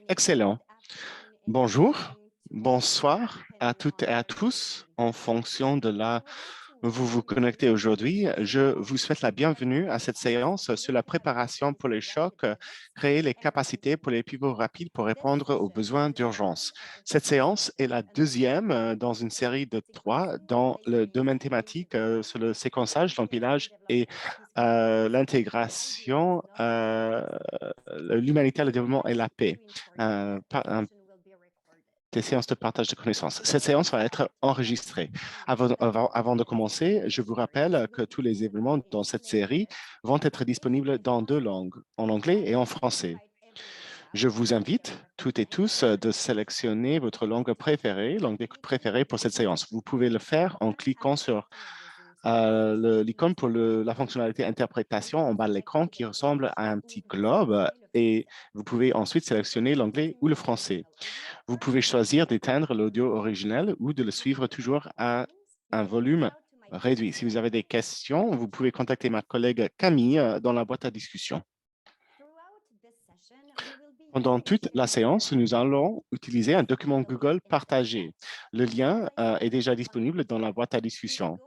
Excellent. Bonjour, bonsoir à toutes et à tous en fonction de là où vous vous connectez aujourd'hui. Je vous souhaite la bienvenue à cette séance sur la préparation pour les chocs, créer les capacités pour les pivots rapides pour répondre aux besoins d'urgence. Cette séance est la deuxième dans une série de trois dans le domaine thématique sur le séquençage, l'empilage et l'intégration, l'humanitaire, le développement et la paix. Des séances de partage de connaissances. Cette séance va être enregistrée. Avant de commencer, je vous rappelle que tous les événements dans cette série vont être disponibles dans deux langues, en anglais et en français. Je vous invite toutes et tous de sélectionner votre langue préférée, langue d'écoute préférée pour cette séance. Vous pouvez le faire en cliquant sur l'icône pour la fonctionnalité interprétation en bas de l'écran qui ressemble à un petit globe et vous pouvez ensuite sélectionner l'anglais ou le français. Vous pouvez choisir d'éteindre l'audio originel ou de le suivre toujours à un volume réduit. Si vous avez des questions, vous pouvez contacter ma collègue Camille dans la boîte à discussion. Pendant toute la séance, nous allons utiliser un document Google partagé. Le lien est déjà disponible dans la boîte à discussion.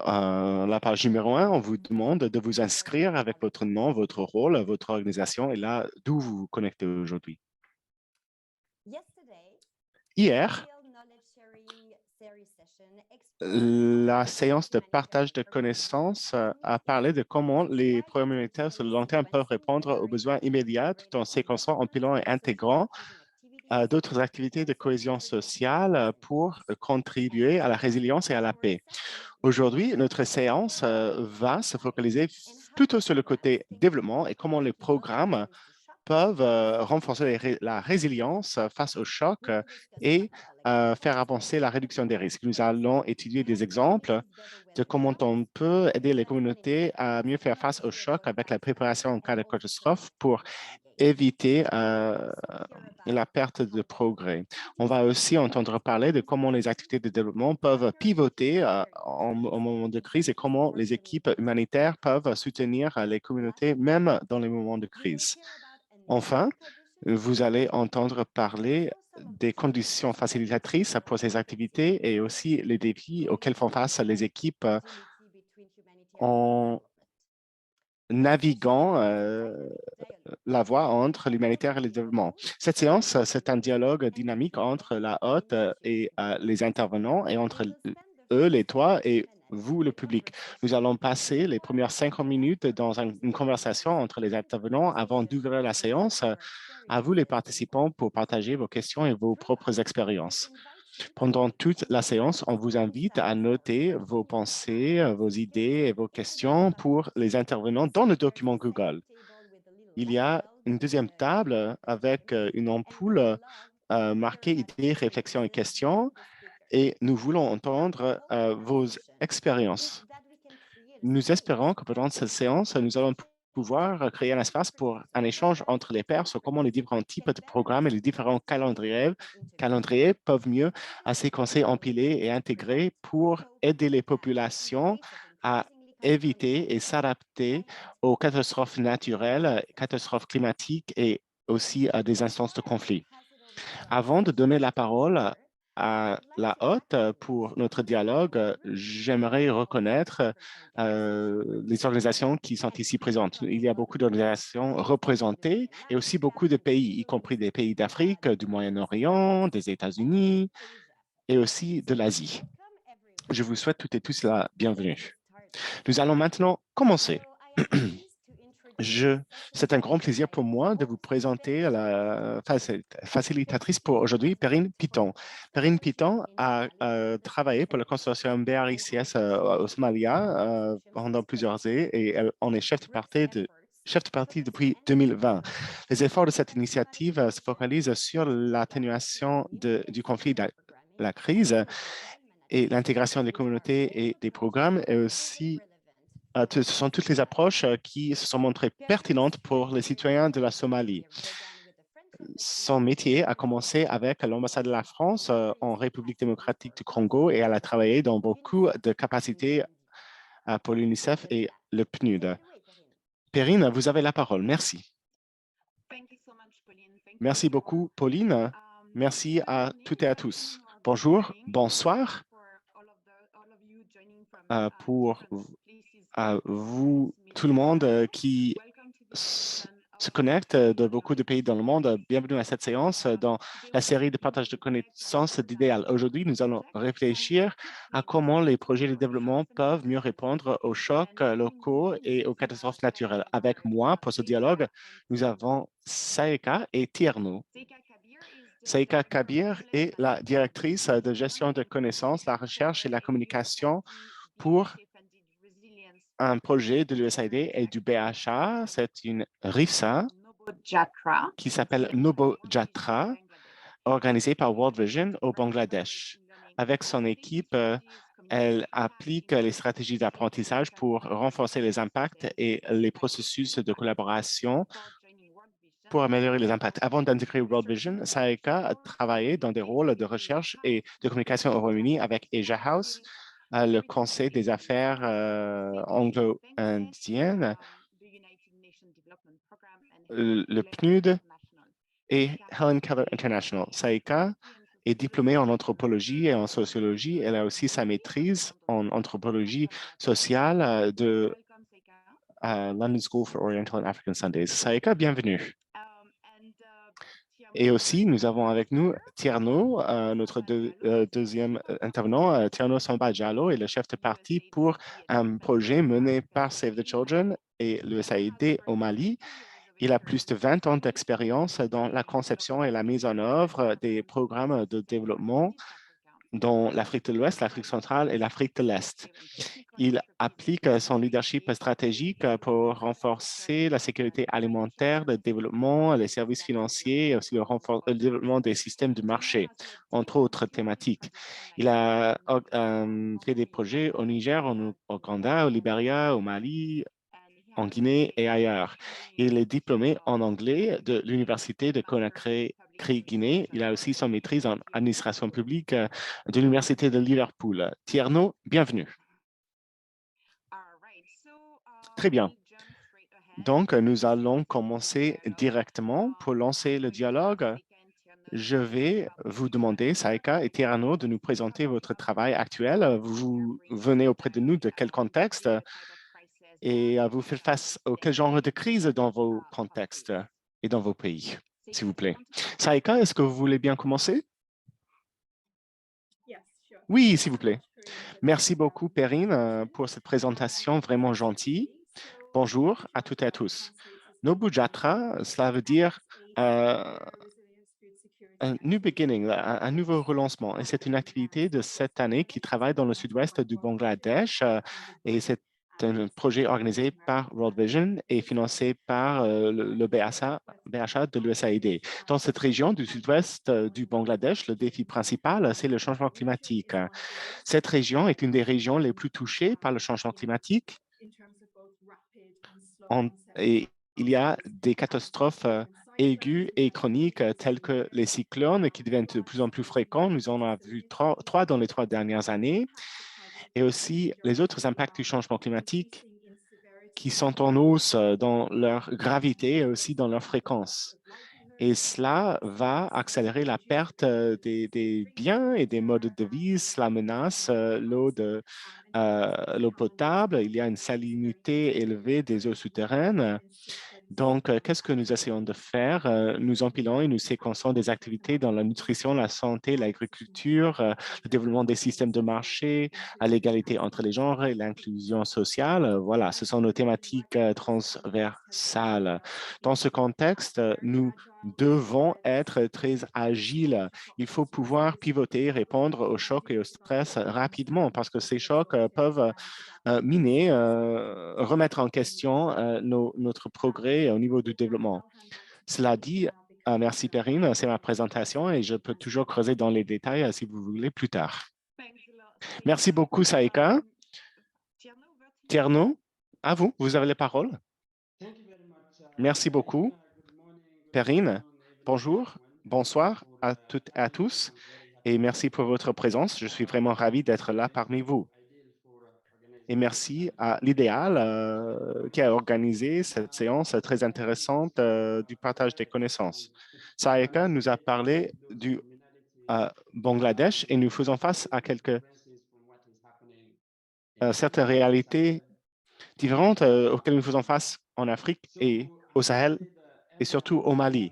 La page numéro 1, on vous demande de vous inscrire avec votre nom, votre rôle, votre organisation et là, d'où vous vous connectez aujourd'hui. Hier, la séance de partage de connaissances a parlé de comment les programmes humanitaires sur le long terme peuvent répondre aux besoins immédiats tout en séquençant, empilant et intégrant d'autres activités de cohésion sociale pour contribuer à la résilience et à la paix. Aujourd'hui, notre séance va se focaliser plutôt sur le côté développement et comment les programmes peuvent renforcer la résilience face au choc et faire avancer la réduction des risques. Nous allons étudier des exemples de comment on peut aider les communautés à mieux faire face au choc avec la préparation en cas de catastrophe pour éviter la perte de progrès. On va aussi entendre parler de comment les activités de développement peuvent pivoter au moment de crise et comment les équipes humanitaires peuvent soutenir les communautés même dans les moments de crise. Enfin, vous allez entendre parler des conditions facilitatrices pour ces activités et aussi les défis auxquels font face les équipes en naviguant la voie entre l'humanitaire et le développement. Cette séance, c'est un dialogue dynamique entre la hôte et les intervenants et entre eux, les toits, et vous, le public. Nous allons passer les premières 50 minutes dans une conversation entre les intervenants avant d'ouvrir la séance à vous, les participants, pour partager vos questions et vos propres expériences. Pendant toute la séance, on vous invite à noter vos pensées, vos idées et vos questions pour les intervenants dans le document Google. Il y a une deuxième table avec une ampoule marquée idées, réflexions et questions et nous voulons entendre vos expériences. Nous espérons que pendant cette séance, nous allons pouvoir créer un espace pour un échange entre les pairs sur comment les différents types de programmes et les différents calendriers peuvent mieux séquencer, empiler et intégrer pour aider les populations à éviter et s'adapter aux catastrophes naturelles, catastrophes climatiques et aussi à des instances de conflit. Avant de donner la parole à la hôte pour notre dialogue, j'aimerais reconnaître les organisations qui sont ici présentes. Il y a beaucoup d'organisations représentées et aussi beaucoup de pays, y compris des pays d'Afrique, du Moyen-Orient, des États-Unis et aussi de l'Asie. Je vous souhaite toutes et tous la bienvenue. Nous allons maintenant commencer. C'est un grand plaisir pour moi de vous présenter la facilitatrice pour aujourd'hui, Perrine Piton. Perrine Piton a travaillé pour le consortium BRICS au Somalia pendant plusieurs années et elle en est chef de parti depuis 2020. Les efforts de cette initiative se focalisent sur l'atténuation du conflit, de la crise et l'intégration des communautés et des programmes et aussi ce sont toutes les approches qui se sont montrées pertinentes pour les citoyens de la Somalie. Son métier a commencé avec l'ambassade de la France en République démocratique du Congo et elle a travaillé dans beaucoup de capacités pour l'UNICEF et le PNUD. Perrine, vous avez la parole. Merci. Merci beaucoup, Pauline. Merci à toutes et à tous. Bonjour, bonsoir pour vous, tout le monde qui se connecte de beaucoup de pays dans le monde. Bienvenue à cette séance dans la série de partage de connaissances d'idéal. Aujourd'hui, nous allons réfléchir à comment les projets de développement peuvent mieux répondre aux chocs locaux et aux catastrophes naturelles. Avec moi, pour ce dialogue, nous avons Saïka et Tierno. Saïka Kabir est la directrice de gestion de connaissances, la recherche et la communication pour un projet de l'USAID et du BHA. C'est une RIFSA qui s'appelle Nobo Jatra, organisée par World Vision au Bangladesh. Avec son équipe, elle applique les stratégies d'apprentissage pour renforcer les impacts et les processus de collaboration pour améliorer les impacts. Avant d'intégrer World Vision, Saïka a travaillé dans des rôles de recherche et de communication au Royaume-Uni avec Asia House, le Conseil des affaires anglo-indiennes, le PNUD et Helen Keller International. Saïka est diplômée en anthropologie et en sociologie. Elle a aussi sa maîtrise en anthropologie sociale de London School for Oriental and African Studies. Saïka, bienvenue. Et aussi, nous avons avec nous Tierno, notre deuxième intervenant. Tierno Samba Diallo est le chef de parti pour un projet mené par Save the Children et l'USAID au Mali. Il a plus de 20 ans d'expérience dans la conception et la mise en œuvre des programmes de développement dans l'Afrique de l'Ouest, l'Afrique centrale et l'Afrique de l'Est. Il applique son leadership stratégique pour renforcer la sécurité alimentaire, le développement, les services financiers et aussi le développement des systèmes de marché, entre autres thématiques. Il a fait des projets au Niger, au Ouganda, au Libéria, au Mali, en Guinée et ailleurs. Il est diplômé en anglais de l'Université de Conakry-Guinée. Il a aussi son maîtrise en administration publique de l'Université de Liverpool. Tierno, bienvenue. Très bien. Donc, nous allons commencer directement pour lancer le dialogue. Je vais vous demander, Saïka et Tierno, de nous présenter votre travail actuel. Vous venez auprès de nous de quel contexte et vous faites face à quel genre de crise dans vos contextes et dans vos pays, s'il vous plaît. Saïka, est-ce que vous voulez bien commencer? Oui, s'il vous plaît. Merci beaucoup, Perrine, pour cette présentation vraiment gentille. Bonjour à toutes et à tous. Nobu Jatra, cela veut dire un new beginning, un nouveau relancement. Et c'est une activité de cette année qui travaille dans le sud-ouest du Bangladesh et c'est un projet organisé par World Vision et financé par le BHA de l'USAID. Dans cette région du sud-ouest du Bangladesh, le défi principal, c'est le changement climatique. Cette région est une des régions les plus touchées par le changement climatique et il y a des catastrophes aiguës et chroniques telles que les cyclones qui deviennent de plus en plus fréquents. Nous en avons vu trois dans les 3 dernières années. Et aussi les autres impacts du changement climatique qui sont en hausse dans leur gravité et aussi dans leur fréquence. Et cela va accélérer la perte des biens et des modes de vie. Cela menace l'eau potable. Il y a une salinité élevée des eaux souterraines. Donc, qu'est-ce que nous essayons de faire? Nous empilons et nous séquençons des activités dans la nutrition, la santé, l'agriculture, le développement des systèmes de marché, l'égalité entre les genres et l'inclusion sociale. Voilà, ce sont nos thématiques transversales. Dans ce contexte, nous devons être très agiles. Il faut pouvoir pivoter, répondre aux chocs et au stress rapidement parce que ces chocs peuvent miner, remettre en question notre progrès au niveau du développement. Cela dit, merci Perrine, c'est ma présentation et je peux toujours creuser dans les détails si vous voulez plus tard. Merci beaucoup, Saïka. Tierno, à vous, vous avez la parole. Merci beaucoup. Perrine, bonjour, bonsoir à toutes et à tous et merci pour votre présence. Je suis vraiment ravi d'être là parmi vous. Et merci à l'Idéal qui a organisé cette séance très intéressante du partage des connaissances. Saïka nous a parlé du Bangladesh et nous faisons face à certaines réalités différentes auxquelles nous faisons face en Afrique et au Sahel et surtout au Mali.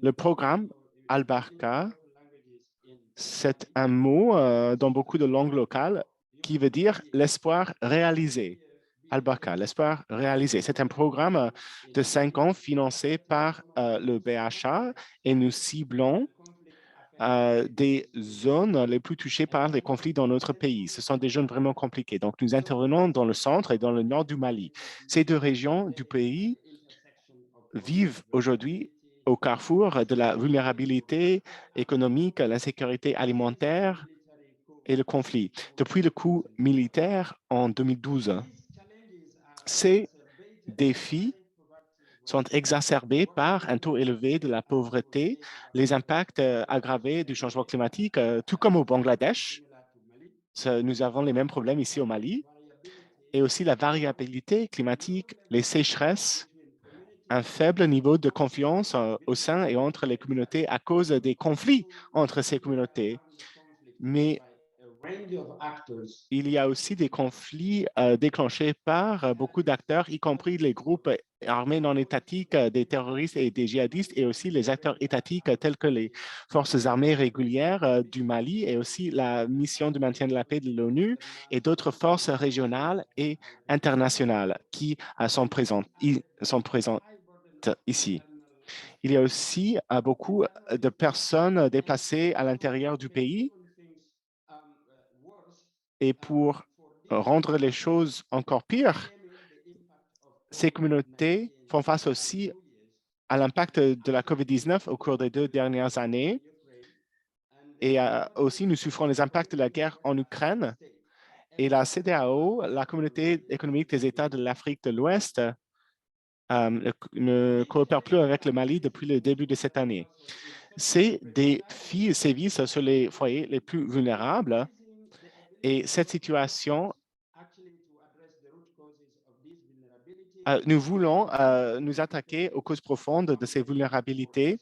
Le programme Al-Barka, c'est un mot dans beaucoup de langues locales qui veut dire l'espoir réalisé. Al-Barka, l'espoir réalisé. C'est un programme de 5 ans financé par le BHA et nous ciblons des zones les plus touchées par les conflits dans notre pays. Ce sont des zones vraiment compliquées. Donc, nous intervenons dans le centre et dans le nord du Mali. Ces deux régions du pays vivent aujourd'hui au carrefour de la vulnérabilité économique, l'insécurité alimentaire et le conflit. Depuis le coup militaire en 2012, ces défis sont exacerbés par un taux élevé de la pauvreté, les impacts aggravés du changement climatique, tout comme au Bangladesh. Nous avons les mêmes problèmes ici au Mali, et aussi la variabilité climatique, les sécheresses, un faible niveau de confiance au sein et entre les communautés à cause des conflits entre ces communautés. Mais il y a aussi des conflits déclenchés par beaucoup d'acteurs, y compris les groupes armés non étatiques, des terroristes et des djihadistes, et aussi les acteurs étatiques tels que les forces armées régulières du Mali et aussi la mission de maintien de la paix de l'ONU et d'autres forces régionales et internationales qui sont présentes ici. Il y a aussi beaucoup de personnes déplacées à l'intérieur du pays et pour rendre les choses encore pires, ces communautés font face aussi à l'impact de la COVID-19 au cours des 2 dernières années et aussi nous souffrons des impacts de la guerre en Ukraine et la CEDEAO, la Communauté économique des États de l'Afrique de l'Ouest, ne coopère plus avec le Mali depuis le début de cette année. Ces défis sévissent sur les foyers les plus vulnérables et cette situation, nous voulons nous attaquer aux causes profondes de ces vulnérabilités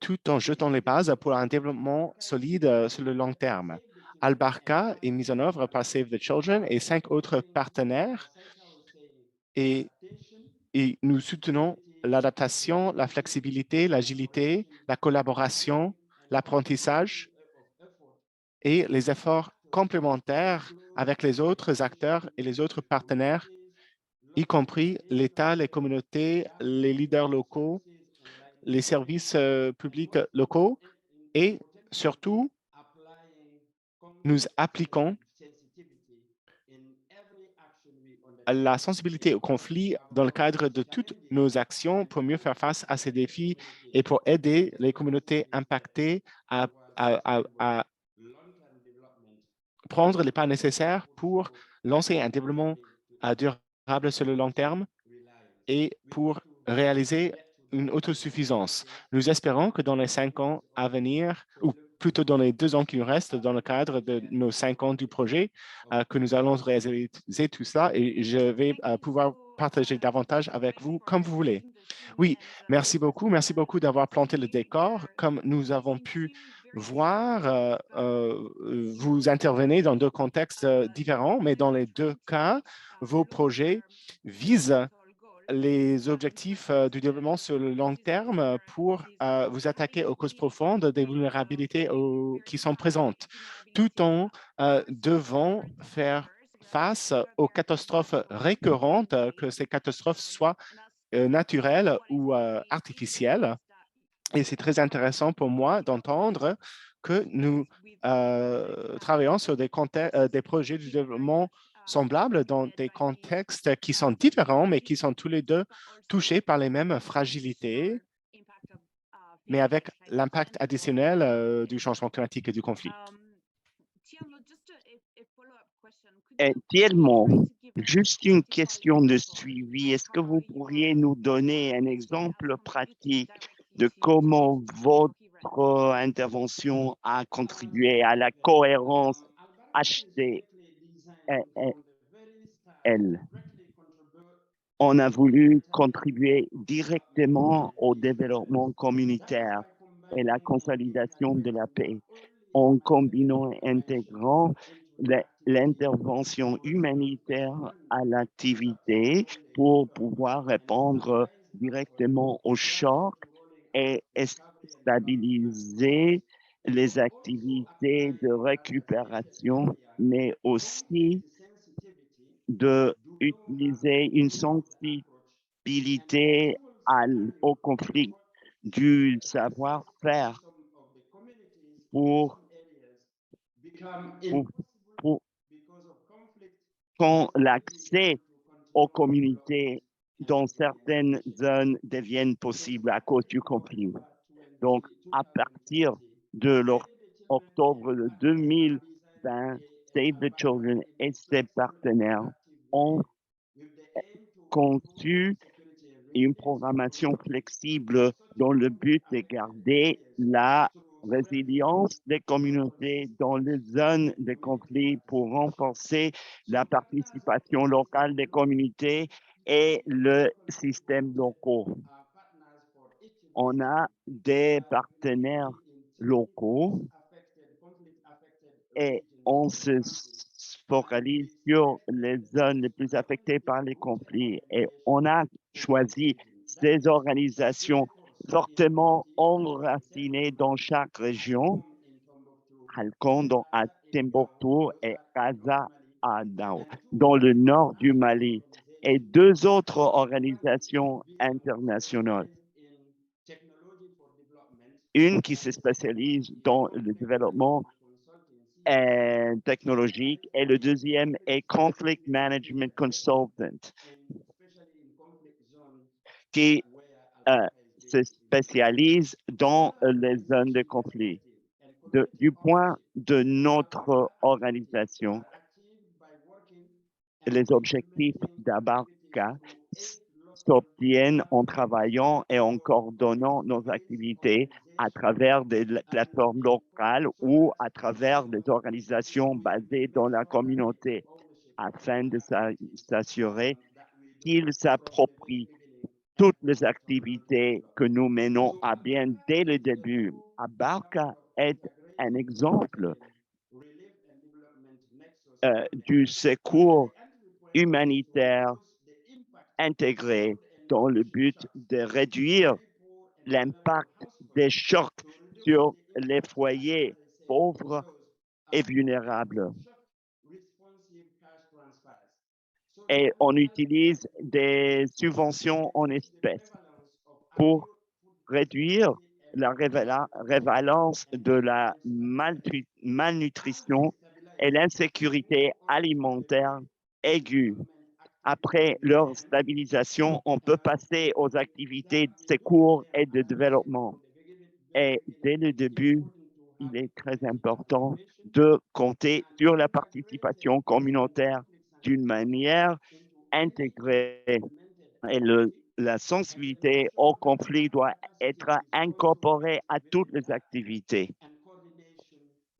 tout en jetant les bases pour un développement solide sur le long terme. Al-Barka est mise en œuvre par Save the Children et 5 autres partenaires et nous soutenons l'adaptation, la flexibilité, l'agilité, la collaboration, l'apprentissage et les efforts complémentaires avec les autres acteurs et les autres partenaires, y compris l'État, les communautés, les leaders locaux, les services publics locaux et surtout, nous appliquons la sensibilité au conflit dans le cadre de toutes nos actions pour mieux faire face à ces défis et pour aider les communautés impactées à prendre les pas nécessaires pour lancer un développement durable sur le long terme et pour réaliser une autosuffisance. Nous espérons que dans les 5 ans à venir, ou plutôt dans les 2 ans qui nous restent, dans le cadre de nos 5 ans du projet, que nous allons réaliser tout ça et je vais pouvoir partager davantage avec vous comme vous voulez. Oui, merci beaucoup. Merci beaucoup d'avoir planté le décor. Comme nous avons pu voir, vous intervenez dans 2 contextes différents, mais dans les 2 cas, vos projets visent les objectifs du développement sur le long terme pour vous attaquer aux causes profondes des vulnérabilités qui sont présentes, tout en devant faire face aux catastrophes récurrentes, que ces catastrophes soient naturelles ou artificielles. Et c'est très intéressant pour moi d'entendre que nous travaillons sur des projets de développement semblables dans des contextes qui sont différents, mais qui sont tous les deux touchés par les mêmes fragilités, mais avec l'impact additionnel du changement climatique et du conflit. Tellement. Juste une question de suivi. Est-ce que vous pourriez nous donner un exemple pratique de comment votre votre intervention a contribué à la cohérence HDL. On a voulu contribuer directement au développement communautaire et la consolidation de la paix en combinant et intégrant l'intervention humanitaire à l'activité pour pouvoir répondre directement aux chocs et stabiliser les activités de récupération, mais aussi d'utiliser une sensibilité au conflit, du savoir-faire pour, pour, pour quand l'accès aux communautés dans certaines zones devienne possible à cause du conflit. Donc, à partir de l'octobre de 2020, Save the Children et ses partenaires ont conçu une programmation flexible dans le but de garder la résilience des communautés dans les zones de conflit pour renforcer la participation locale des communautés et le système locaux. On a des partenaires locaux et on se focalise sur les zones les plus affectées par les conflits. Et on a choisi ces organisations fortement enracinées dans chaque région, Halkon, à Timbuktu et Gaza dans le nord du Mali, et deux autres organisations internationales. Une qui se spécialise dans le développement technologique et le deuxième est Conflict Management Consultant qui se spécialise dans les zones de conflit. Du point de notre organisation, les objectifs d'Abarca s'obtiennent en travaillant et en coordonnant nos activités à travers des plateformes locales ou à travers des organisations basées dans la communauté afin de s'assurer qu'ils s'approprient toutes les activités que nous menons à bien dès le début. Abarca est un exemple du secours humanitaire intégré dans le but de réduire l'impact des chocs sur les foyers pauvres et vulnérables. Et on utilise des subventions en espèces pour réduire la révalence de la malnutrition et l'insécurité alimentaire aiguë. Après leur stabilisation, on peut passer aux activités de secours et de développement. Et dès le début, il est très important de compter sur la participation communautaire d'une manière intégrée. Et la sensibilité au conflit doit être incorporée à toutes les activités.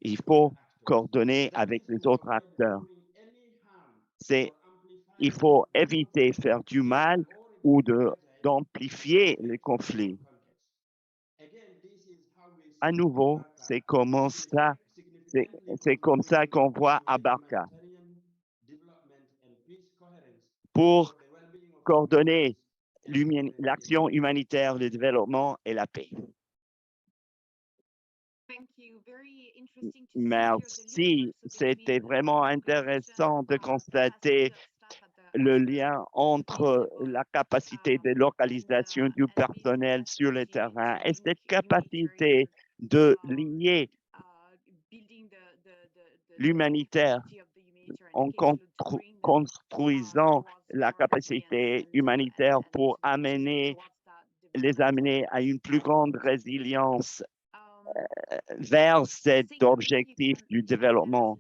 Il faut coordonner avec les autres acteurs. Il faut éviter de faire du mal ou d'amplifier les conflits. À nouveau, c'est comme ça qu'on voit Abarca. Pour coordonner l'action humanitaire, le développement et la paix. Merci, c'était vraiment intéressant de constater le lien entre la capacité de localisation du personnel sur le terrain et cette capacité de lier l'humanitaire en construisant la capacité humanitaire pour les amener à une plus grande résilience vers cet objectif du développement.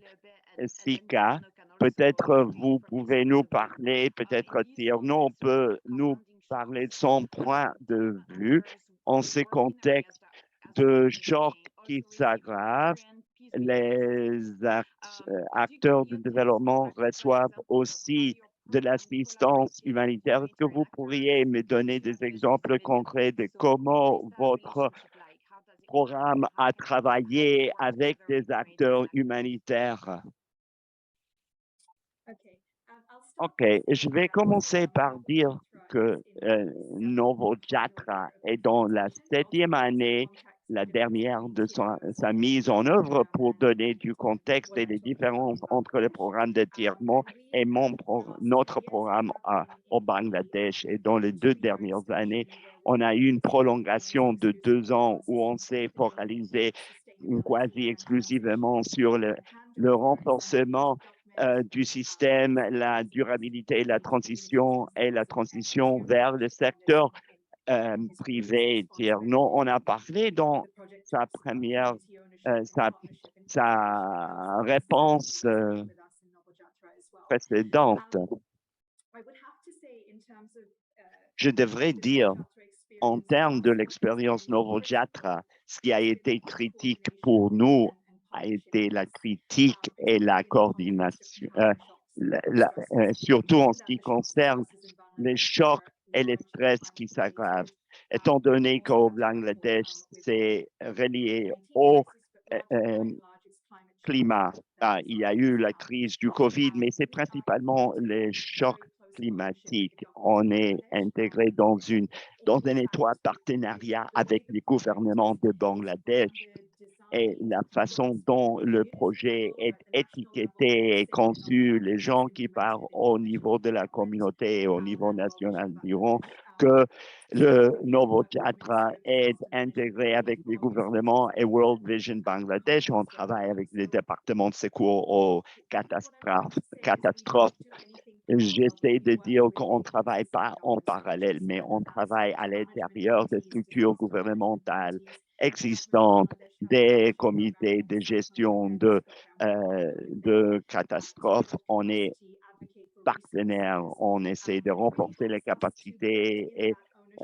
Sika, peut-être vous pouvez nous parler, peut-être Tierno peut nous parler de son point de vue en ce contexte de choc qui s'aggravent. Les acteurs de développement reçoivent aussi de l'assistance humanitaire. Est-ce que vous pourriez me donner des exemples concrets de comment votre programme a travaillé avec des acteurs humanitaires? OK, je vais commencer par dire que Novo Jatra est dans la 7e année, la dernière de sa mise en œuvre pour donner du contexte et les différences entre le programme de Tirement et notre programme au Bangladesh. Et dans les 2 dernières années, on a eu une prolongation de 2 ans où on s'est focalisé quasi exclusivement sur le renforcement du système, la durabilité, la transition vers le secteur privé. Non, on a parlé dans sa première, sa réponse précédente. Je devrais dire, en termes de l'expérience Novojatra, ce qui a été critique pour nous a été la critique et la coordination, surtout en ce qui concerne les chocs et les stress qui s'aggravent. Étant donné qu'au Bangladesh, c'est relié au climat. Il y a eu la crise du COVID, mais c'est principalement les chocs climatiques. On est intégré dans un étroit partenariat avec les gouvernements de Bangladesh et la façon dont le projet est étiqueté et conçu, les gens qui parlent au niveau de la communauté et au niveau national diront que le Novo Jatra est intégré avec les gouvernements et World Vision Bangladesh. On travaille avec les départements de secours aux catastrophes. J'essaie de dire qu'on ne travaille pas en parallèle, mais on travaille à l'intérieur des structures gouvernementales existantes, des comités de gestion de catastrophes. On est partenaire, on essaie de renforcer les capacités et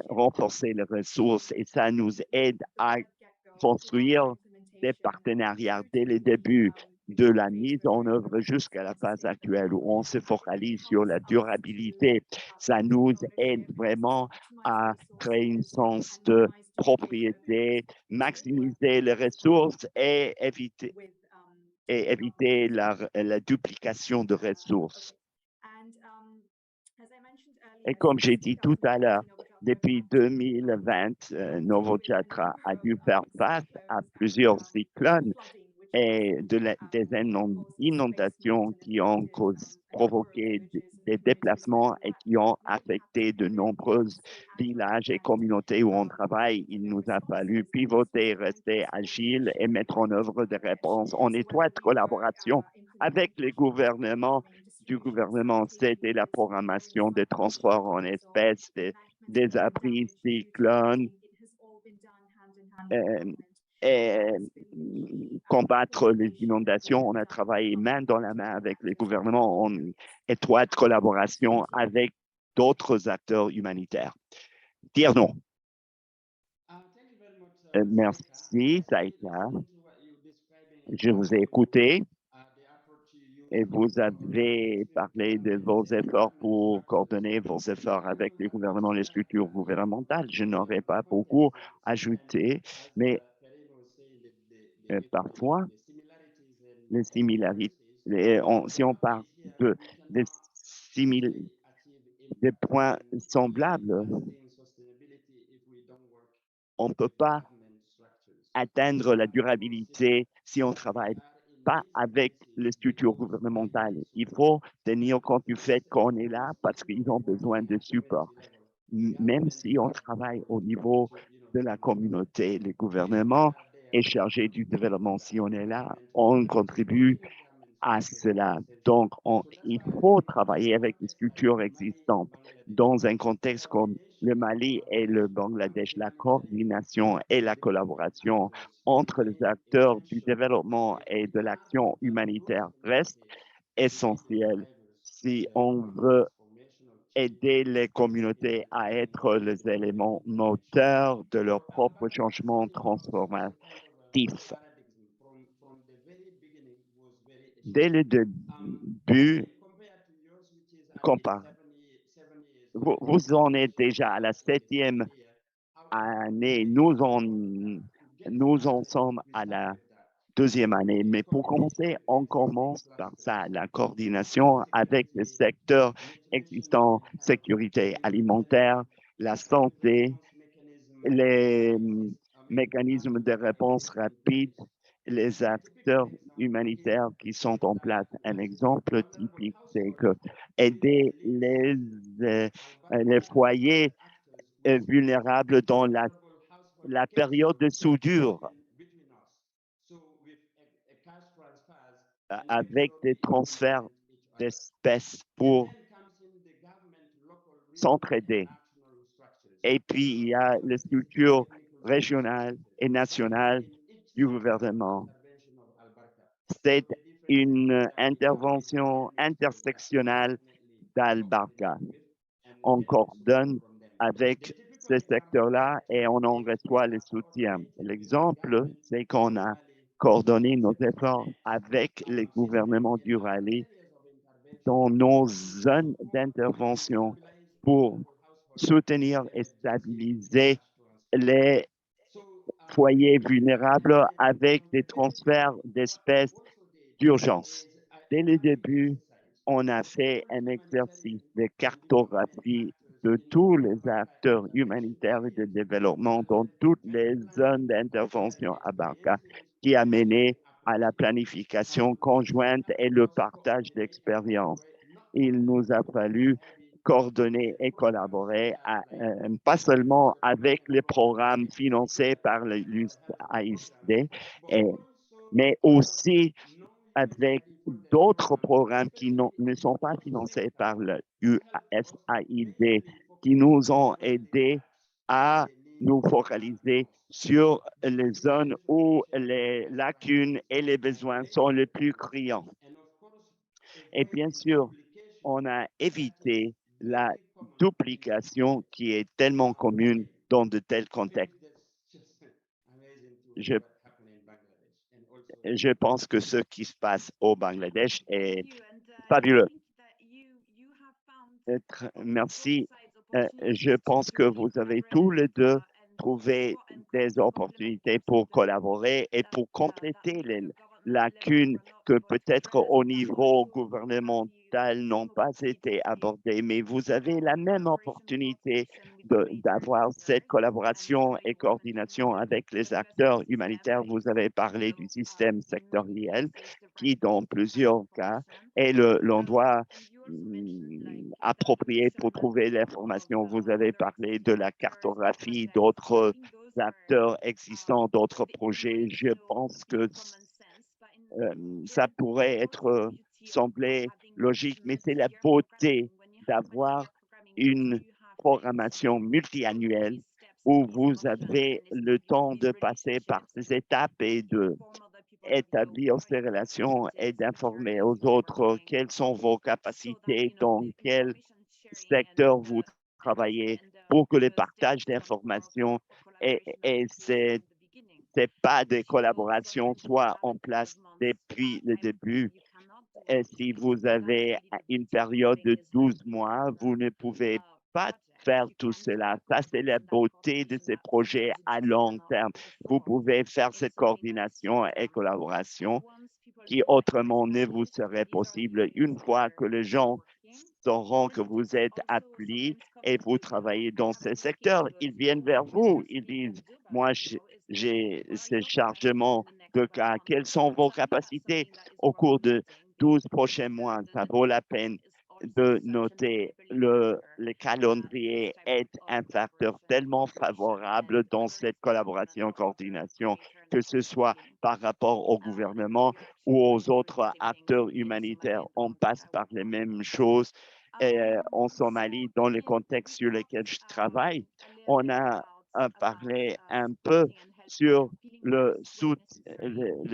renforcer les ressources et ça nous aide à construire des partenariats dès le début de la mise en œuvre jusqu'à la phase actuelle où on se focalise sur la durabilité. Ça nous aide vraiment à créer un sens de propriété, maximiser les ressources et éviter la duplication de ressources. Et comme j'ai dit tout à l'heure, depuis 2020, Novo Jatra a dû faire face à plusieurs cyclones et des inondations qui ont provoqué des déplacements et qui ont affecté de nombreux villages et communautés où on travaille. Il nous a fallu pivoter, rester agile et mettre en œuvre des réponses en étroite collaboration avec les gouvernements du gouvernement. C'était la programmation des transports en espèces, des abris cyclones, et combattre les inondations. On a travaillé main dans la main avec les gouvernements en étroite collaboration avec d'autres acteurs humanitaires. Dire non. Merci, Saïta. Je vous ai écouté et vous avez parlé de vos efforts pour coordonner vos efforts avec les gouvernements, les structures gouvernementales. Je n'aurais pas beaucoup ajouté, mais parfois, les similarités, si on parle de des points semblables, on ne peut pas atteindre la durabilité si on ne travaille pas avec les structures gouvernementales. Il faut tenir compte du fait qu'on est là parce qu'ils ont besoin de support. Même si on travaille au niveau de la communauté, le gouvernement est chargé du développement. Si on est là, on contribue à cela. Donc, il faut travailler avec les structures existantes dans un contexte comme le Mali et le Bangladesh. La coordination et la collaboration entre les acteurs du développement et de l'action humanitaire restent essentielles si on veut aider les communautés à être les éléments moteurs de leur propre changement transformatif. Dès le début, vous en êtes déjà à la 7e année, nous en sommes à la 2e année. Mais pour commencer, on commence par ça, la coordination avec les secteurs existants, sécurité alimentaire, la santé, les mécanismes de réponse rapide, les acteurs humanitaires qui sont en place. Un exemple typique, c'est que aider les foyers vulnérables dans la période de soudure avec des transferts d'espèces pour s'entraider. Et puis, il y a les structures régionales et nationales du gouvernement. C'est une intervention intersectionnelle d'Al-Barka. On coordonne avec ce secteur-là et on en reçoit le soutien. L'exemple, c'est qu'on a coordonné nos efforts avec les gouvernements du Rallye dans nos zones d'intervention pour soutenir et stabiliser les foyers vulnérables avec des transferts d'espèces d'urgence. Dès le début, on a fait un exercice de cartographie de tous les acteurs humanitaires et de développement dans toutes les zones d'intervention à Barca, qui a mené à la planification conjointe et le partage d'expériences. Il nous a fallu coordonner et collaborer, pas seulement avec les programmes financés par l'USAID, mais aussi avec d'autres programmes qui ne sont pas financés par le USAID, qui nous ont aidés à nous focaliser sur les zones où les lacunes et les besoins sont les plus criants. Et bien sûr, on a évité la duplication qui est tellement commune dans de tels contextes. Je pense que ce qui se passe au Bangladesh est fabuleux. Merci. Je pense que vous avez tous les deux trouvé des opportunités pour collaborer et pour compléter les lacunes que peut-être au niveau gouvernemental n'ont pas été abordées, mais vous avez la même opportunité d'avoir cette collaboration et coordination avec les acteurs humanitaires. Vous avez parlé du système sectoriel qui, dans plusieurs cas, est l'endroit approprié pour trouver l'information. Vous avez parlé de la cartographie, d'autres acteurs existants, d'autres projets. Je pense que ça pourrait sembler logique, mais c'est la beauté d'avoir une programmation multiannuelle où vous avez le temps de passer par ces étapes et de établir ces relations et d'informer aux autres quelles sont vos capacités, dans quel secteur vous travaillez pour que le partage d'informations et ces pas de collaboration soient en place depuis le début. Et si vous avez une période de 12 mois, vous ne pouvez pas faire tout cela. Ça, c'est la beauté de ces projets à long terme. Vous pouvez faire cette coordination et collaboration qui autrement ne vous serait possible une fois que les gens sauront que vous êtes appelés et vous travaillez dans ce secteur. Ils viennent vers vous, ils disent, moi, j'ai ce chargement de cas. Quelles sont vos capacités au cours de 12 prochains mois? Ça vaut la peine de noter le calendrier est un facteur tellement favorable dans cette collaboration, coordination, que ce soit par rapport au gouvernement ou aux autres acteurs humanitaires. On passe par les mêmes choses. En Somalie, dans le contexte sur lequel je travaille, on a parlé un peu sur le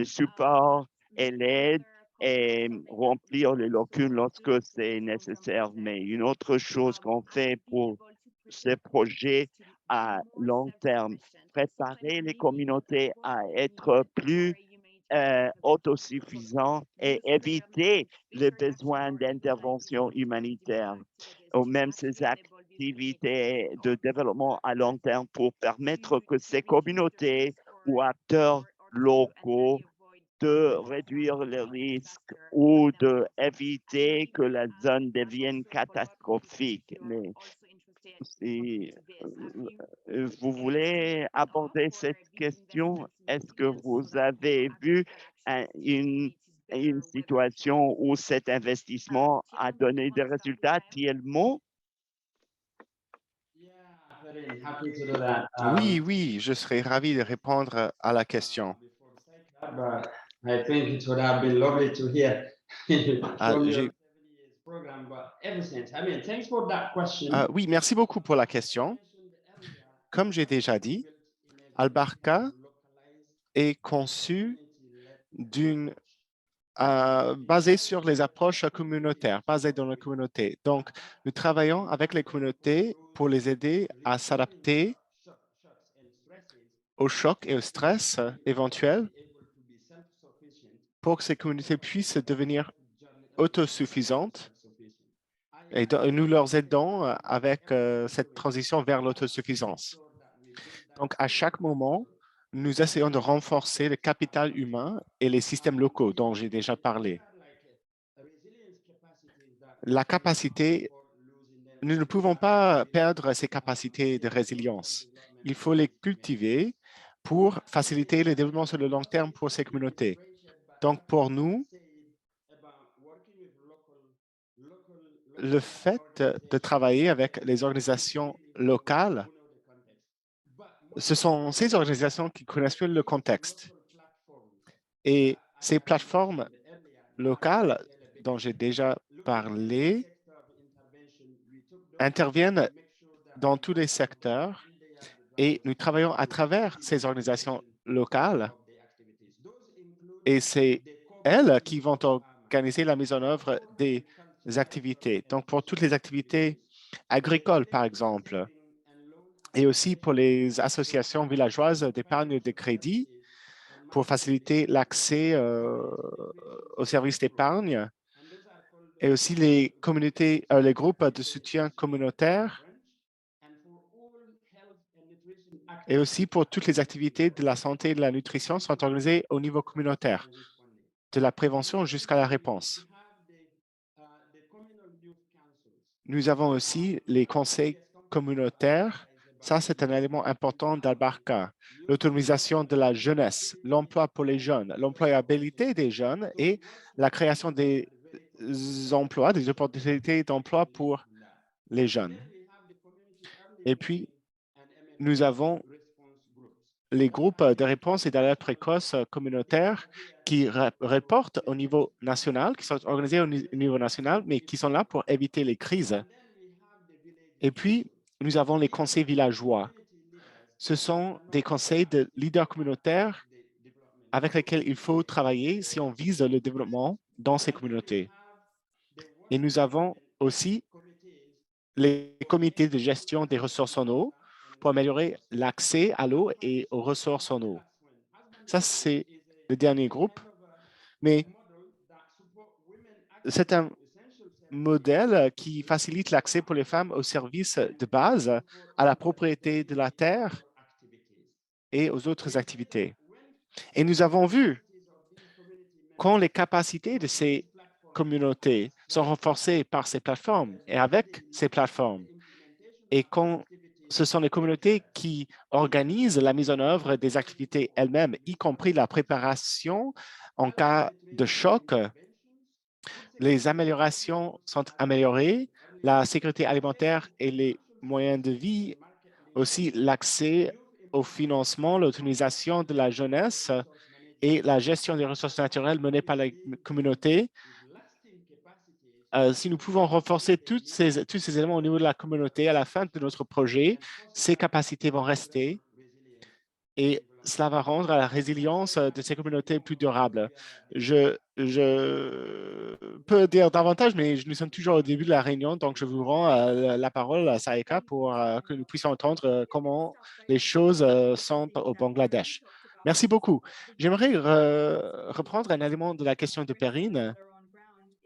support et l'aide et remplir les lacunes lorsque c'est nécessaire. Mais une autre chose qu'on fait pour ces projets à long terme, préparer les communautés à être plus autosuffisants et éviter les besoins d'intervention humanitaire, ou même ces activités de développement à long terme pour permettre que ces communautés ou acteurs locaux de réduire les risques ou d'éviter que la zone devienne catastrophique. Mais si vous voulez aborder cette question, est-ce que vous avez vu une situation où cet investissement a donné des résultats tellement? Very happy to do that. Oui, oui, je serais ravi de répondre à la question. Before the site, but I think it would have been lovely to hear from your J'ai 7 years program. But ever since, I mean, thanks for that question. Oui, merci beaucoup pour la question. Comme j'ai déjà dit, Albarca est conçu d'une basé sur les approches communautaires, basées dans la communauté. Donc, nous travaillons avec les communautés pour les aider à s'adapter aux chocs et au stress éventuels pour que ces communautés puissent devenir autosuffisantes et nous leur aidons avec cette transition vers l'autosuffisance. Donc, à chaque moment, nous essayons de renforcer le capital humain et les systèmes locaux dont j'ai déjà parlé. La capacité, nous ne pouvons pas perdre ces capacités de résilience. Il faut les cultiver pour faciliter le développement sur le long terme pour ces communautés. Donc, pour nous, le fait de travailler avec les organisations locales, ce sont ces organisations qui connaissent mieux le contexte. Et ces plateformes locales dont j'ai déjà parlé interviennent dans tous les secteurs et nous travaillons à travers ces organisations locales et c'est elles qui vont organiser la mise en œuvre des activités. Donc, pour toutes les activités agricoles, par exemple, et aussi pour les associations villageoises d'épargne de crédit, pour faciliter l'accès aux services d'épargne, et aussi les communautés, les groupes de soutien communautaire, et aussi pour toutes les activités de la santé et de la nutrition sont organisées au niveau communautaire, de la prévention jusqu'à la réponse. Nous avons aussi les conseils communautaires. Ça, c'est un élément important d'Albarca. L'autonomisation de la jeunesse, l'emploi pour les jeunes, l'employabilité des jeunes et la création des emplois, des opportunités d'emploi pour les jeunes. Et puis, nous avons les groupes de réponse et d'alerte précoce communautaires qui reportent au niveau national, qui sont organisés au niveau national, mais qui sont là pour éviter les crises. Et puis, nous avons les conseils villageois. Ce sont des conseils de leaders communautaires avec lesquels il faut travailler si on vise le développement dans ces communautés. Et nous avons aussi les comités de gestion des ressources en eau pour améliorer l'accès à l'eau et aux ressources en eau. Ça, c'est le dernier groupe, mais c'est un modèle qui facilite l'accès pour les femmes aux services de base, à la propriété de la terre et aux autres activités. Et nous avons vu quand les capacités de ces communautés sont renforcées par ces plateformes et avec ces plateformes, et quand ce sont les communautés qui organisent la mise en œuvre des activités elles-mêmes, y compris la préparation en cas de choc, les améliorations sont améliorées, la sécurité alimentaire et les moyens de vie, aussi l'accès au financement, l'autonomisation de la jeunesse et la gestion des ressources naturelles menées par la communauté. Si nous pouvons renforcer tous ces éléments au niveau de la communauté, à la fin de notre projet, ces capacités vont rester et cela va rendre la résilience de ces communautés plus durable. Je peux dire davantage, mais nous sommes toujours au début de la réunion, donc je vous rends la parole à Saïka pour que nous puissions entendre comment les choses sont au Bangladesh. Merci beaucoup. J'aimerais reprendre un élément de la question de Perrine.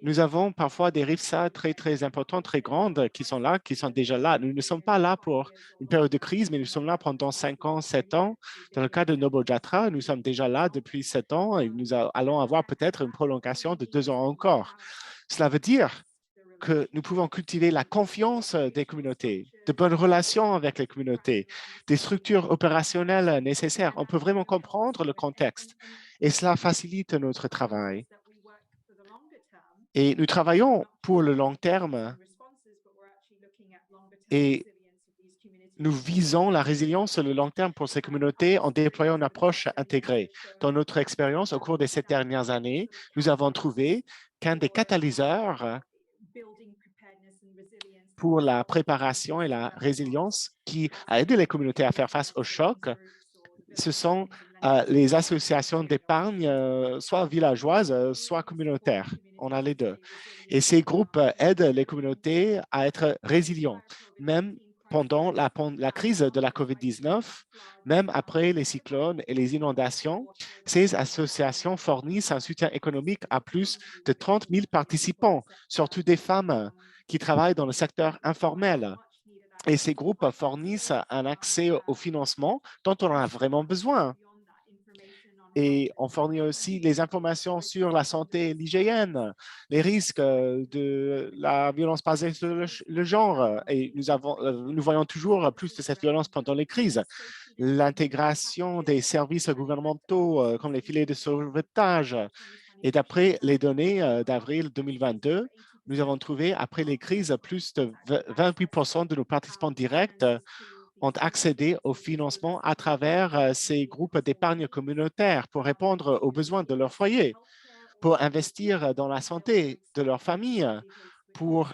Nous avons parfois des RIFSA très, très importantes, très grandes qui sont là, qui sont déjà là. Nous ne sommes pas là pour une période de crise, mais nous sommes là pendant 5 ans, 7 ans. Dans le cas de Nobo Jatra, nous sommes déjà là depuis 7 ans et nous allons avoir peut-être une prolongation de 2 ans encore. Cela veut dire que nous pouvons cultiver la confiance des communautés, de bonnes relations avec les communautés, des structures opérationnelles nécessaires. On peut vraiment comprendre le contexte et cela facilite notre travail. Et nous travaillons pour le long terme et nous visons la résilience sur le long terme pour ces communautés en déployant une approche intégrée. Dans notre expérience au cours de ces dernières années, nous avons trouvé qu'un des catalyseurs pour la préparation et la résilience qui a aidé les communautés à faire face au choc, ce sont les associations d'épargne, soit villageoises, soit communautaires. On a les deux. Et ces groupes aident les communautés à être résilients, même pendant la crise de la COVID-19, même après les cyclones et les inondations. Ces associations fournissent un soutien économique à plus de 30 000 participants, surtout des femmes qui travaillent dans le secteur informel. Et ces groupes fournissent un accès au financement dont on a vraiment besoin. Et on fournit aussi les informations sur la santé et l'hygiène, les risques de la violence basée sur le genre. Et nous voyons toujours plus de cette violence pendant les crises. L'intégration des services gouvernementaux comme les filets de sauvetage. Et d'après les données d'avril 2022, nous avons trouvé, après les crises, plus de 28% de nos participants directs ont accédé au financement à travers ces groupes d'épargne communautaire pour répondre aux besoins de leur foyer, pour investir dans la santé de leur famille, pour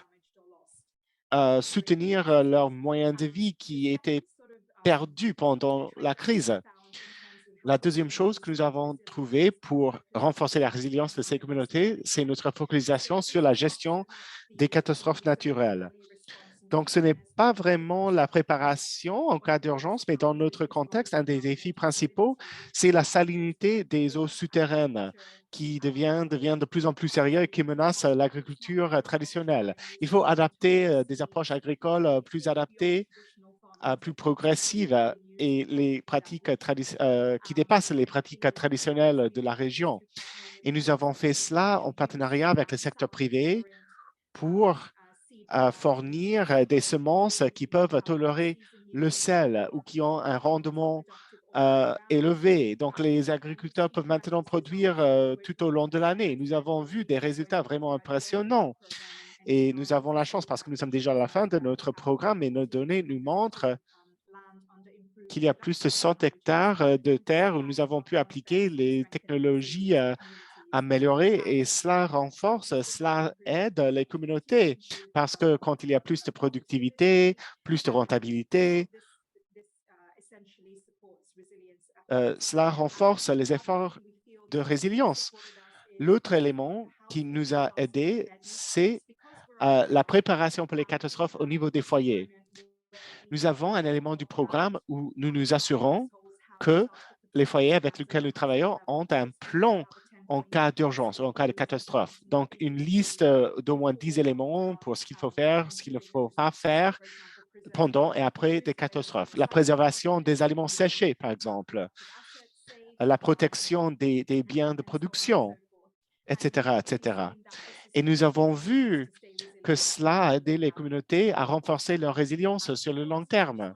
soutenir leurs moyens de vie qui étaient perdus pendant la crise. La deuxième chose que nous avons trouvée pour renforcer la résilience de ces communautés, c'est notre focalisation sur la gestion des catastrophes naturelles. Donc, ce n'est pas vraiment la préparation en cas d'urgence, mais dans notre contexte, un des défis principaux, c'est la salinité des eaux souterraines qui devient de plus en plus sérieux et qui menace l'agriculture traditionnelle. Il faut adapter des approches agricoles plus adaptées, plus progressives et les pratiques qui dépassent les pratiques traditionnelles de la région. Et nous avons fait cela en partenariat avec le secteur privé pour fournir des semences qui peuvent tolérer le sel ou qui ont un rendement élevé. Donc, les agriculteurs peuvent maintenant produire tout au long de l'année. Nous avons vu des résultats vraiment impressionnants et nous avons la chance parce que nous sommes déjà à la fin de notre programme et nos données nous montrent qu'il y a plus de 100 hectares de terre où nous avons pu appliquer les technologies améliorées et cela renforce, cela aide les communautés parce que quand il y a plus de productivité, plus de rentabilité, cela renforce les efforts de résilience. L'autre élément qui nous a aidés, c'est la préparation pour les catastrophes au niveau des foyers. Nous avons un élément du programme où nous nous assurons que les foyers avec lesquels nous travaillons ont un plan en cas d'urgence ou en cas de catastrophe. Donc, une liste d'au moins 10 éléments pour ce qu'il faut faire, ce qu'il ne faut pas faire pendant et après des catastrophes. La préservation des aliments séchés, par exemple, la protection des biens de production, etc., etc. Et nous avons vu que cela a aidé les communautés à renforcer leur résilience sur le long terme.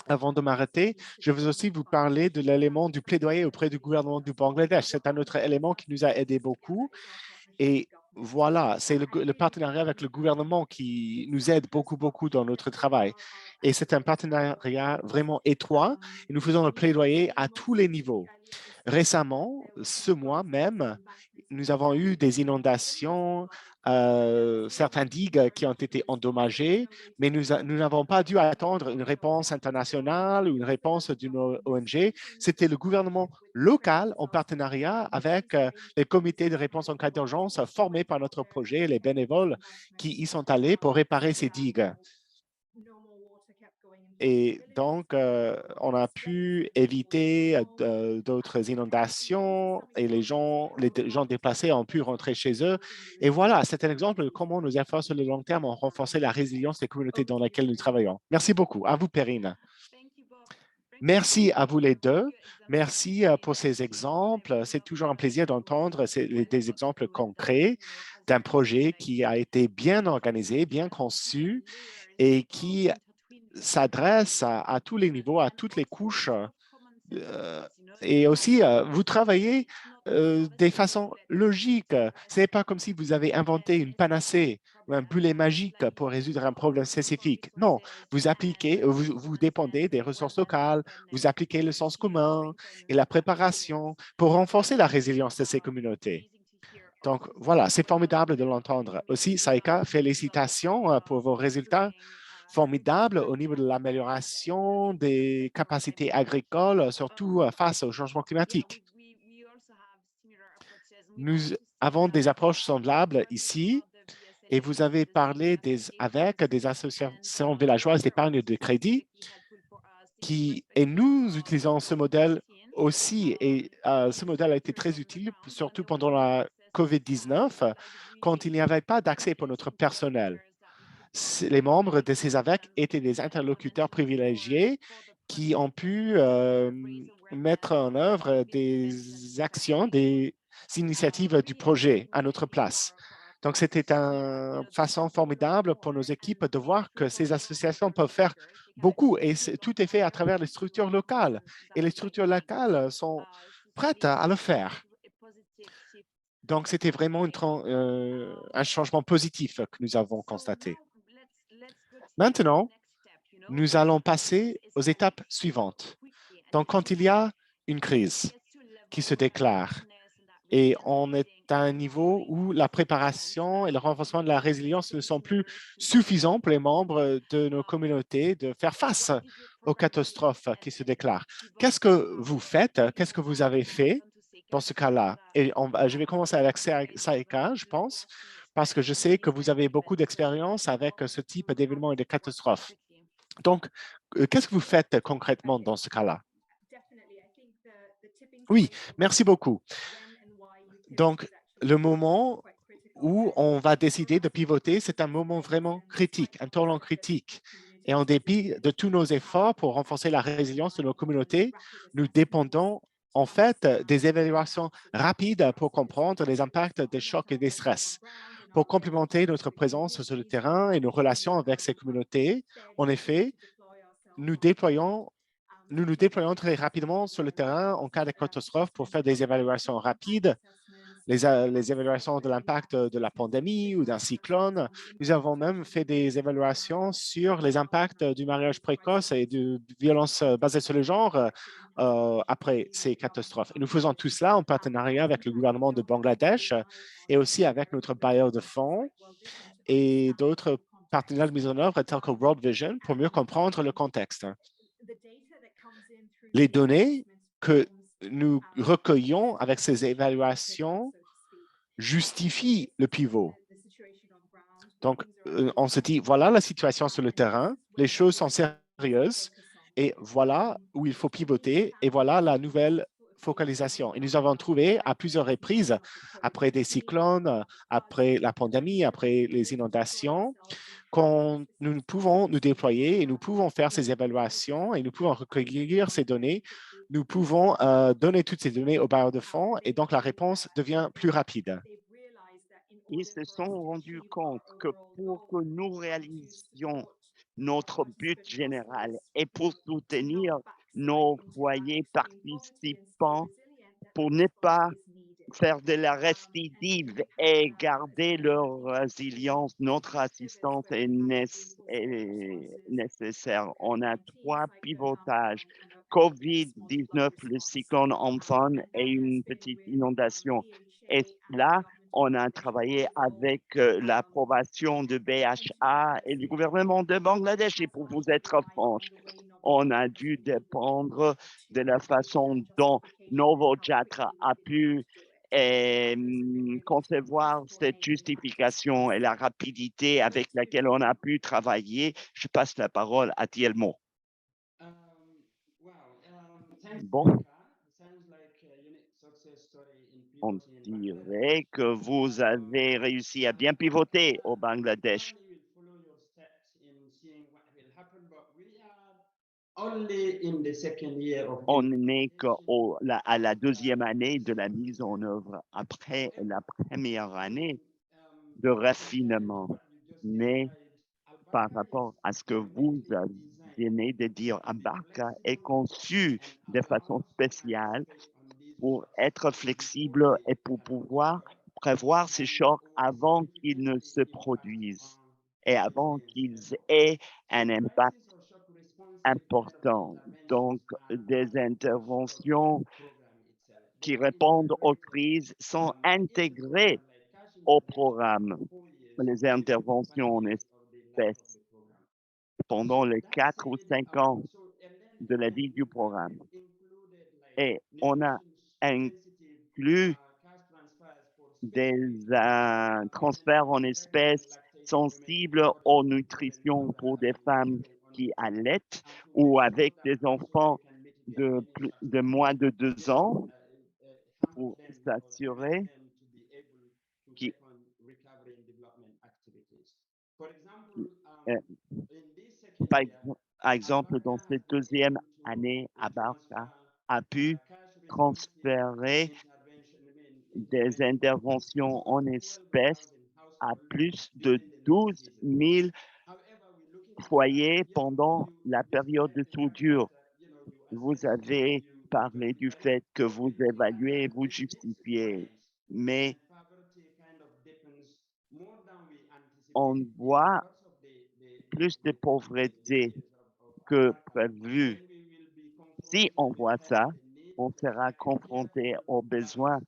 Avant de m'arrêter, je veux aussi vous parler de l'élément du plaidoyer auprès du gouvernement du Bangladesh. C'est un autre élément qui nous a aidé beaucoup. Et voilà, c'est le partenariat avec le gouvernement qui nous aide beaucoup, beaucoup dans notre travail. Et c'est un partenariat vraiment étroit et nous faisons le plaidoyer à tous les niveaux. Récemment, ce mois même, nous avons eu des inondations certains digues qui ont été endommagés, mais nous n'avons pas dû attendre une réponse internationale ou une réponse d'une ONG. C'était le gouvernement local en partenariat avec les comités de réponse en cas d'urgence formés par notre projet, les bénévoles qui y sont allés pour réparer ces digues. Et donc, on a pu éviter d'autres inondations et les gens déplacés ont pu rentrer chez eux. Et voilà, c'est un exemple de comment nos efforts sur le long terme ont renforcé la résilience des communautés dans lesquelles nous travaillons. Merci beaucoup. À vous, Perrine. Merci à vous les deux. Merci pour ces exemples. C'est toujours un plaisir d'entendre des exemples concrets d'un projet qui a été bien organisé, bien conçu et qui s'adresse à tous les niveaux, à toutes les couches. Et aussi, vous travaillez de façon logique. Ce n'est pas comme si vous avez inventé une panacée ou un bullet magique pour résoudre un problème spécifique. Non, vous appliquez, vous dépendez des ressources locales, vous appliquez le sens commun et la préparation pour renforcer la résilience de ces communautés. Donc, voilà, c'est formidable de l'entendre. Aussi, Saïka, félicitations pour vos résultats formidables au niveau de l'amélioration des capacités agricoles, surtout face au changement climatique. Nous avons des approches semblables ici et vous avez parlé avec des associations villageoises d'épargne de crédit et nous utilisons ce modèle aussi et ce modèle a été très utile, surtout pendant la COVID-19, quand il n'y avait pas d'accès pour notre personnel. Les membres de ces AVEC étaient des interlocuteurs privilégiés qui ont pu mettre en œuvre des actions, des initiatives du projet à notre place. Donc, c'était une façon formidable pour nos équipes de voir que ces associations peuvent faire beaucoup et tout est fait à travers les structures locales. Et les structures locales sont prêtes à le faire. Donc, c'était vraiment un changement positif que nous avons constaté. Maintenant, nous allons passer aux étapes suivantes. Donc, quand il y a une crise qui se déclare et on est à un niveau où la préparation et le renforcement de la résilience ne sont plus suffisants pour les membres de nos communautés de faire face aux catastrophes qui se déclarent. Qu'est-ce que vous faites? Qu'est-ce que vous avez fait dans ce cas-là? Et je vais commencer avec Saïka, je pense, parce que je sais que vous avez beaucoup d'expérience avec ce type d'événements et de catastrophes. Donc, qu'est-ce que vous faites concrètement dans ce cas-là? Oui, merci beaucoup. Donc, le moment où on va décider de pivoter, c'est un moment vraiment critique, un tournant critique. Et en dépit de tous nos efforts pour renforcer la résilience de nos communautés, nous dépendons en fait des évaluations rapides pour comprendre les impacts des chocs et des stress. Pour complémenter notre présence sur le terrain et nos relations avec ces communautés, en effet, nous nous déployons très rapidement sur le terrain en cas de catastrophe pour faire des évaluations rapides, les évaluations de l'impact de la pandémie ou d'un cyclone. Nous avons même fait des évaluations sur les impacts du mariage précoce et de violences basées sur le genre après ces catastrophes. Et nous faisons tout cela en partenariat avec le gouvernement de Bangladesh et aussi avec notre bailleur de fonds et d'autres partenaires de mise en œuvre tels que World Vision pour mieux comprendre le contexte. Les données que nous recueillons avec ces évaluations justifient le pivot. Donc, on se dit, voilà la situation sur le terrain, les choses sont sérieuses et voilà où il faut pivoter et voilà la nouvelle focalisation. Et nous avons trouvé à plusieurs reprises, après des cyclones, après la pandémie, après les inondations, nous pouvons nous déployer et nous pouvons faire ces évaluations et nous pouvons recueillir ces données. Nous pouvons donner toutes ces données aux bailleurs de fonds et donc la réponse devient plus rapide. Ils se sont rendus compte que pour que nous réalisions notre but général et pour soutenir nos foyers participants, pour ne pas faire de la récidive et garder leur résilience, notre assistance est nécessaire. On a 3 pivotages. COVID-19, le cyclone Amphan et une petite inondation. Et là, On a travaillé avec l'approbation de BHA et du gouvernement de Bangladesh. Et pour vous être franche, on a dû dépendre de la façon dont Novojatra a pu concevoir cette justification et la rapidité avec laquelle on a pu travailler. Je passe la parole à Thielmo. Bon, on dirait que vous avez réussi à bien pivoter au Bangladesh. On n'est qu'à la deuxième année de la mise en œuvre, après la première année de raffinement. Mais par rapport à ce que vous venez de dire, Abarca est conçu de façon spéciale pour être flexible et pour pouvoir prévoir ces chocs avant qu'ils ne se produisent et avant qu'ils aient un impact important. Donc, des interventions qui répondent aux crises sont intégrées au programme. Les interventions en espèces pendant les 4 ou 5 ans de la vie du programme. Et on a inclus des transferts en espèces sensibles aux nutritions pour des femmes qui allaitent ou avec des enfants de moins de 2 ans pour s'assurer qu'ils euh, par exemple, dans cette deuxième année, Abarca a pu transférer des interventions en espèces à plus de 12 000 foyers pendant la période de soudure. Vous avez parlé du fait que vous évaluez et vous justifiez, mais on voit plus de pauvreté que prévu. Si on voit ça, on sera confronté au besoin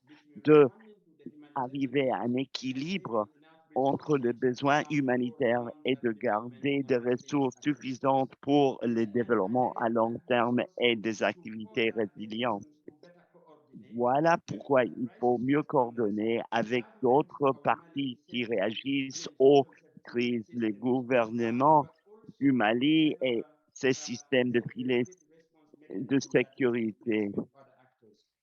d'arriver à un équilibre entre les besoins humanitaires et de garder des ressources suffisantes pour le développement à long terme et des activités résilientes. Voilà pourquoi il faut mieux coordonner avec d'autres parties qui réagissent aux crises, les gouvernements du Mali et ces systèmes de filets de sécurité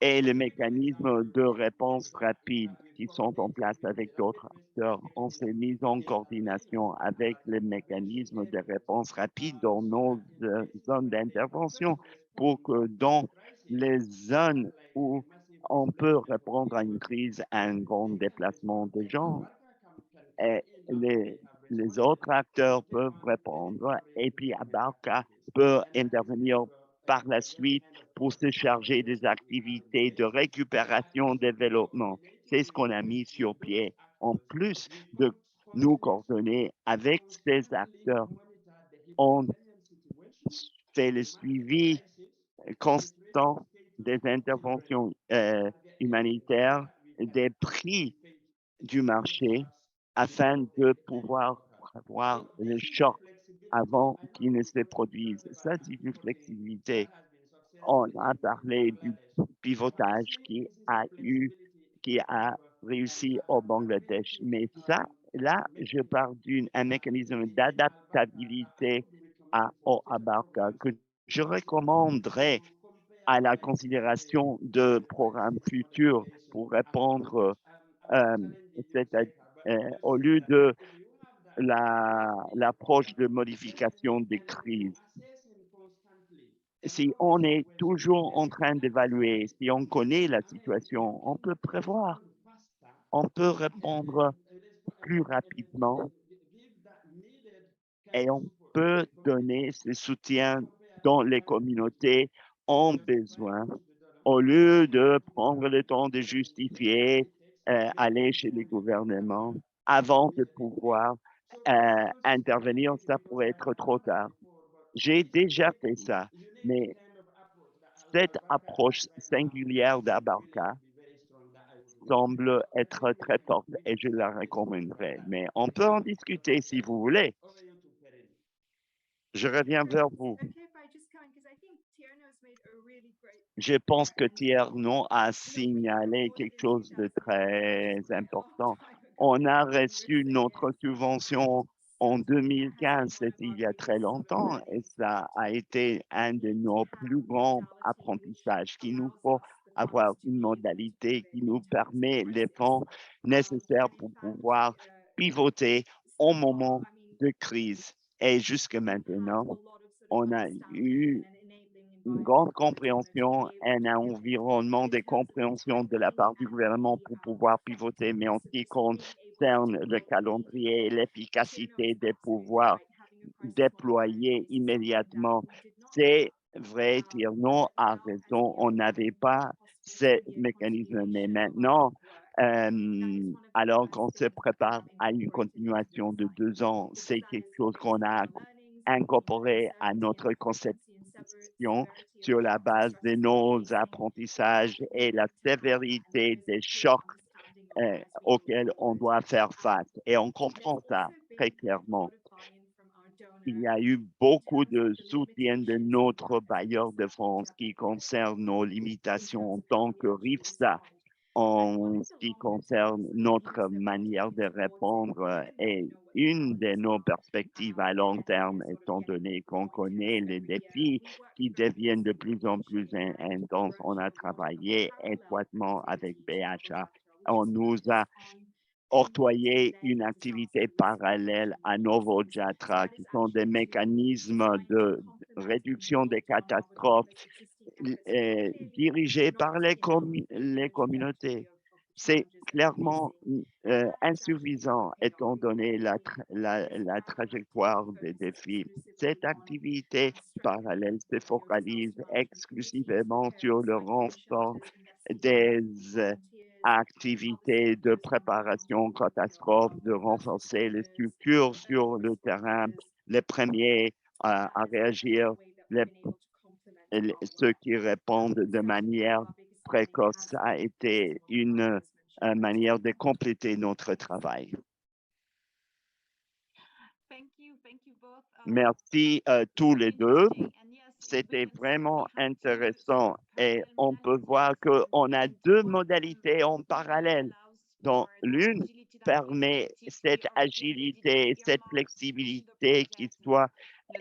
et les mécanismes de réponse rapide qui sont en place avec d'autres acteurs. On s'est mis en coordination avec les mécanismes de réponse rapide dans nos zones d'intervention pour que dans les zones où on peut répondre à une crise, à un grand déplacement de gens, et les autres acteurs peuvent répondre et puis Abarca peut intervenir par la suite pour se charger des activités de récupération, développement. C'est ce qu'on a mis sur pied. En plus de nous coordonner avec ces acteurs, on fait le suivi constant des interventions humanitaires, des prix du marché afin de pouvoir prévoir le choc avant qu'il ne se produise. Ça, c'est une flexibilité. On a parlé du pivotage qui a réussi au Bangladesh. Mais ça, là, je parle d'un mécanisme d'adaptabilité au Abarca que je recommanderais à la considération de programmes futurs pour répondre euh, au lieu de l'approche de modification des crises. Si on est toujours en train d'évaluer, si on connaît la situation, on peut prévoir, on peut répondre plus rapidement et on peut donner ce soutien dont les communautés ont besoin au lieu de prendre le temps de justifier, aller chez les gouvernements avant de pouvoir intervenir, ça pourrait être trop tard. J'ai déjà fait ça, mais cette approche singulière d'Abarca semble être très forte et je la recommanderai. Mais on peut en discuter si vous voulez. Je reviens vers vous. Je pense que Tierno a signalé quelque chose de très important. On a reçu notre subvention en 2015, c'était il y a très longtemps, et ça a été un de nos plus grands apprentissages qu'il nous faut avoir une modalité qui nous permet les fonds nécessaires pour pouvoir pivoter au moment de crise. Et jusque maintenant, on a eu une grande compréhension, un environnement de compréhension de la part du gouvernement pour pouvoir pivoter, mais en ce qui concerne le calendrier et l'efficacité des pouvoirs déployés immédiatement, c'est vrai, Tierno a raison, on n'avait pas ces mécanismes, mais maintenant, alors qu'on se prépare à une continuation de 2 ans, c'est quelque chose qu'on a incorporé à notre conception sur la base de nos apprentissages et la sévérité des chocs auxquels on doit faire face. Et on comprend ça très clairement. Il y a eu beaucoup de soutien de notre bailleur de fonds qui concerne nos limitations en tant que RIFSA, en ce qui concerne notre manière de répondre et une de nos perspectives à long terme, étant donné qu'on connaît les défis qui deviennent de plus en plus intenses. On a travaillé étroitement avec BHA. On nous a octroyer une activité parallèle à NovoJatra, qui sont des mécanismes de réduction des catastrophes dirigés par les communautés. C'est clairement insuffisant étant donné la trajectoire des défis. Cette activité parallèle se focalise exclusivement sur le renfort des activités de préparation catastrophe, de renforcer les structures sur le terrain, les premiers à réagir, ceux qui répondent de manière précoce. Ça a été une manière de compléter notre travail. Merci tous les deux. C'était vraiment intéressant et on peut voir qu'on a deux modalités en parallèle, dont l'une permet cette agilité, cette flexibilité qui soit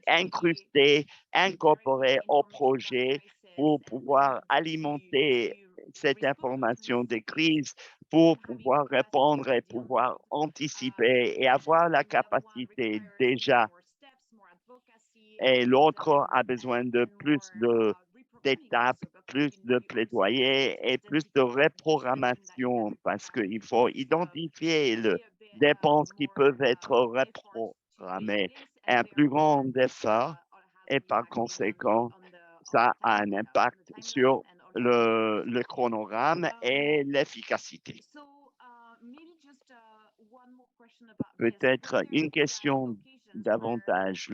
incrustée, incorporée au projet pour pouvoir alimenter cette information des crises, pour pouvoir répondre et pouvoir anticiper et avoir la capacité déjà. Et l'autre a besoin de plus d'étapes, plus de plaidoyer et plus de reprogrammation parce qu'il faut identifier les dépenses qui peuvent être reprogrammées. Un plus grand effort et par conséquent, ça a un impact sur le chronogramme et l'efficacité. Peut-être une question davantage.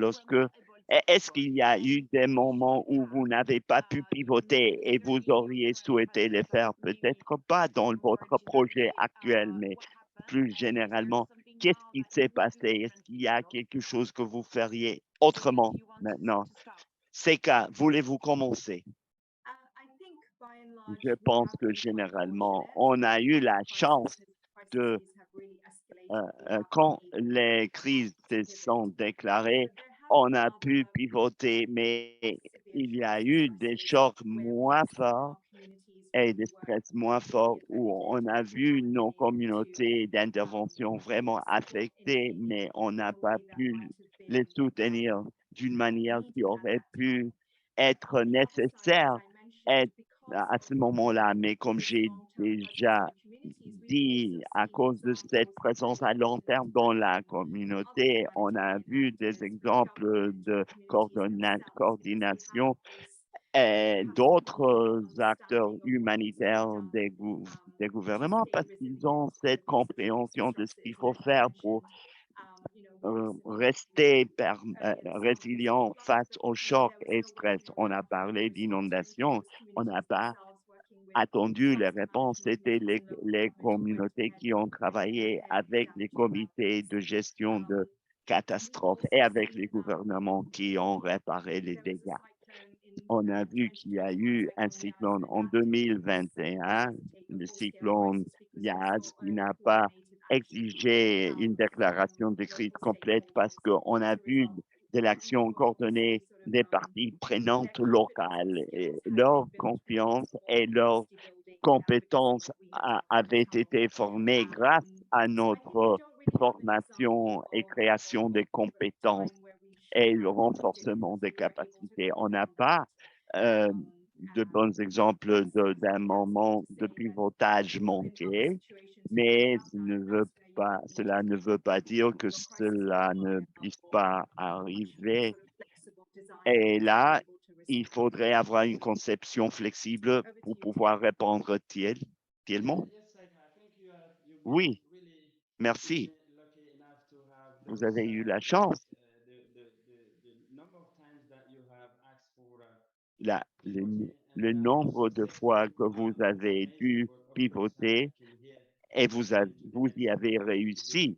Est-ce qu'il y a eu des moments où vous n'avez pas pu pivoter et vous auriez souhaité les faire? Peut-être pas dans votre projet actuel, mais plus généralement, qu'est-ce qui s'est passé? Est-ce qu'il y a quelque chose que vous feriez autrement maintenant? Seka, voulez-vous commencer? Je pense que généralement, on a eu la chance de quand les crises se sont déclarées, on a pu pivoter, mais il y a eu des chocs moins forts et des stress moins forts où on a vu nos communautés d'intervention vraiment affectées, mais on n'a pas pu les soutenir d'une manière qui aurait pu être nécessaire à ce moment-là. Mais comme j'ai déjà dit, à cause de cette présence à long terme dans la communauté, on a vu des exemples de coordination et d'autres acteurs humanitaires des gouvernements parce qu'ils ont cette compréhension de ce qu'il faut faire pour rester résilient face aux chocs et stress. On a parlé d'inondation, on n'a pas attendu les réponses. C'était les communautés qui ont travaillé avec les comités de gestion de catastrophes et avec les gouvernements qui ont réparé les dégâts. On a vu qu'il y a eu un cyclone en 2021, le cyclone Yas, qui n'a pas exigé une déclaration de crise complète parce qu'on a vu de l'action coordonnée des parties prenantes locales. Et leur confiance et leur compétences avaient été formées grâce à notre formation et création des compétences et le renforcement des capacités. On n'a pas de bons exemples d'un moment de pivotage manqué, mais cela ne veut pas dire que cela ne puisse pas arriver. Et là, il faudrait avoir une conception flexible pour pouvoir répondre tellement. Oui, merci. Vous avez eu la chance. Le nombre de fois que vous avez dû pivoter et vous y avez réussi.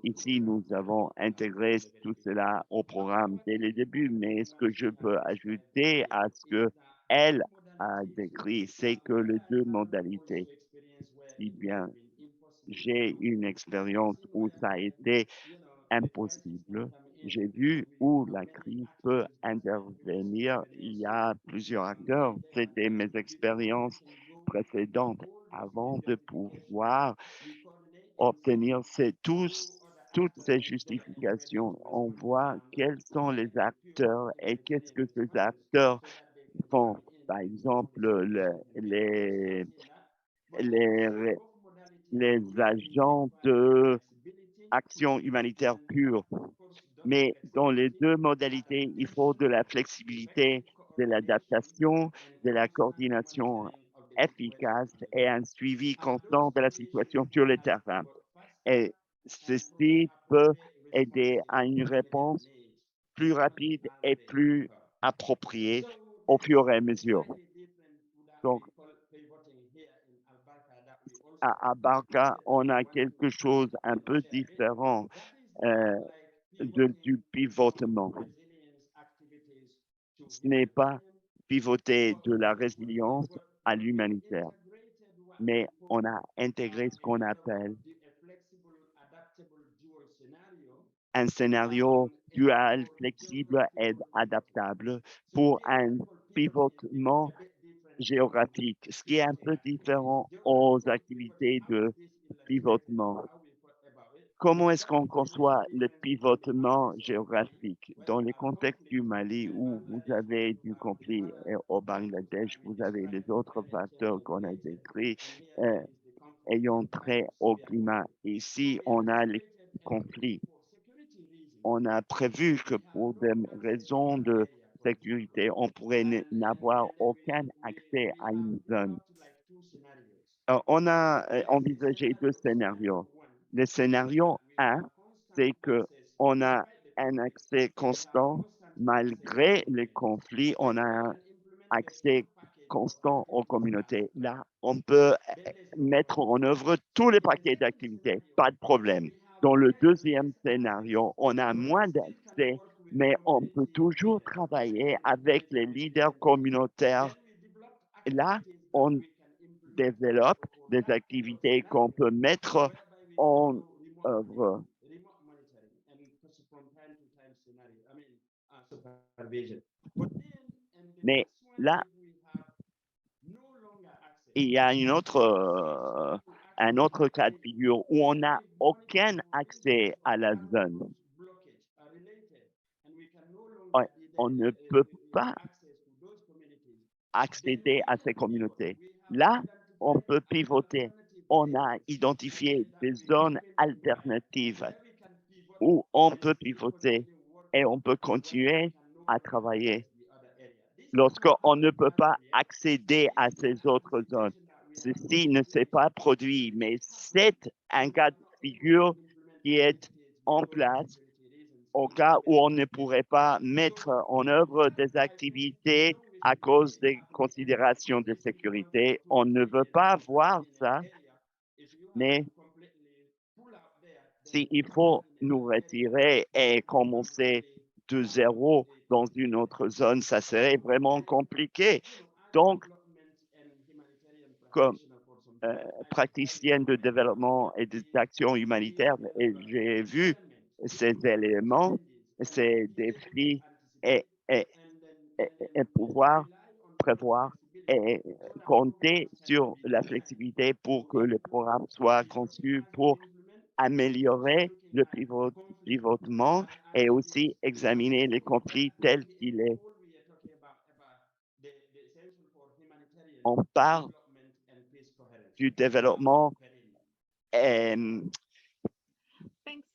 Ici, nous avons intégré tout cela au programme dès le début, mais ce que je peux ajouter à ce qu'elle a décrit, c'est que les deux modalités, si bien j'ai une expérience où ça a été impossible. J'ai vu où la crise peut intervenir. Il y a plusieurs acteurs. C'était mes expériences précédentes avant de pouvoir obtenir toutes ces justifications. On voit quels sont les acteurs et qu'est-ce que ces acteurs font. Par exemple, les, les agents de action humanitaire pure. Mais dans les deux modalités, il faut de la flexibilité, de l'adaptation, de la coordination efficace et un suivi constant de la situation sur le terrain. Et ceci peut aider à une réponse plus rapide et plus appropriée au fur et à mesure. Donc, à Barca, on a quelque chose un peu différent du pivotement. Ce n'est pas pivoter de la résilience à l'humanitaire, mais on a intégré ce qu'on appelle un scénario dual, flexible et adaptable pour un pivotement géographique, ce qui est un peu différent aux activités de pivotement. Comment est-ce qu'on conçoit le pivotement géographique? Dans le contexte du Mali où vous avez du conflit et au Bangladesh, vous avez les autres facteurs qu'on a décrits ayant trait au climat. Ici, on a les conflits. On a prévu que pour des raisons de sécurité, on pourrait n'avoir aucun accès à une zone. On a envisagé deux scénarios. Le scénario 1, c'est qu'on a un accès constant malgré les conflits, on a un accès constant aux communautés. Là, on peut mettre en œuvre tous les paquets d'activités, pas de problème. Dans le deuxième scénario, on a moins d'accès, mais on peut toujours travailler avec les leaders communautaires. Là, on développe des activités qu'on peut mettre en œuvre. Mais là, il y a un autre cas de figure où on n'a aucun accès à la zone. On ne peut pas accéder à ces communautés. Là, on peut pivoter. On a identifié des zones alternatives où on peut pivoter et on peut continuer à travailler lorsqu'on ne peut pas accéder à ces autres zones. Ceci ne s'est pas produit, mais c'est un cas de figure qui est en place au cas où on ne pourrait pas mettre en œuvre des activités à cause des considérations de sécurité. On ne veut pas voir ça, mais s'il faut nous retirer et commencer de zéro dans une autre zone, ça serait vraiment compliqué. Donc, comme praticienne de développement et d'action humanitaire, et j'ai vu ces éléments, ces défis et, et pouvoir prévoir et compter sur la flexibilité pour que le programme soit conçu pour améliorer le pivotement et aussi examiner les conflits tels qu'il est. On parle du développement. Thanks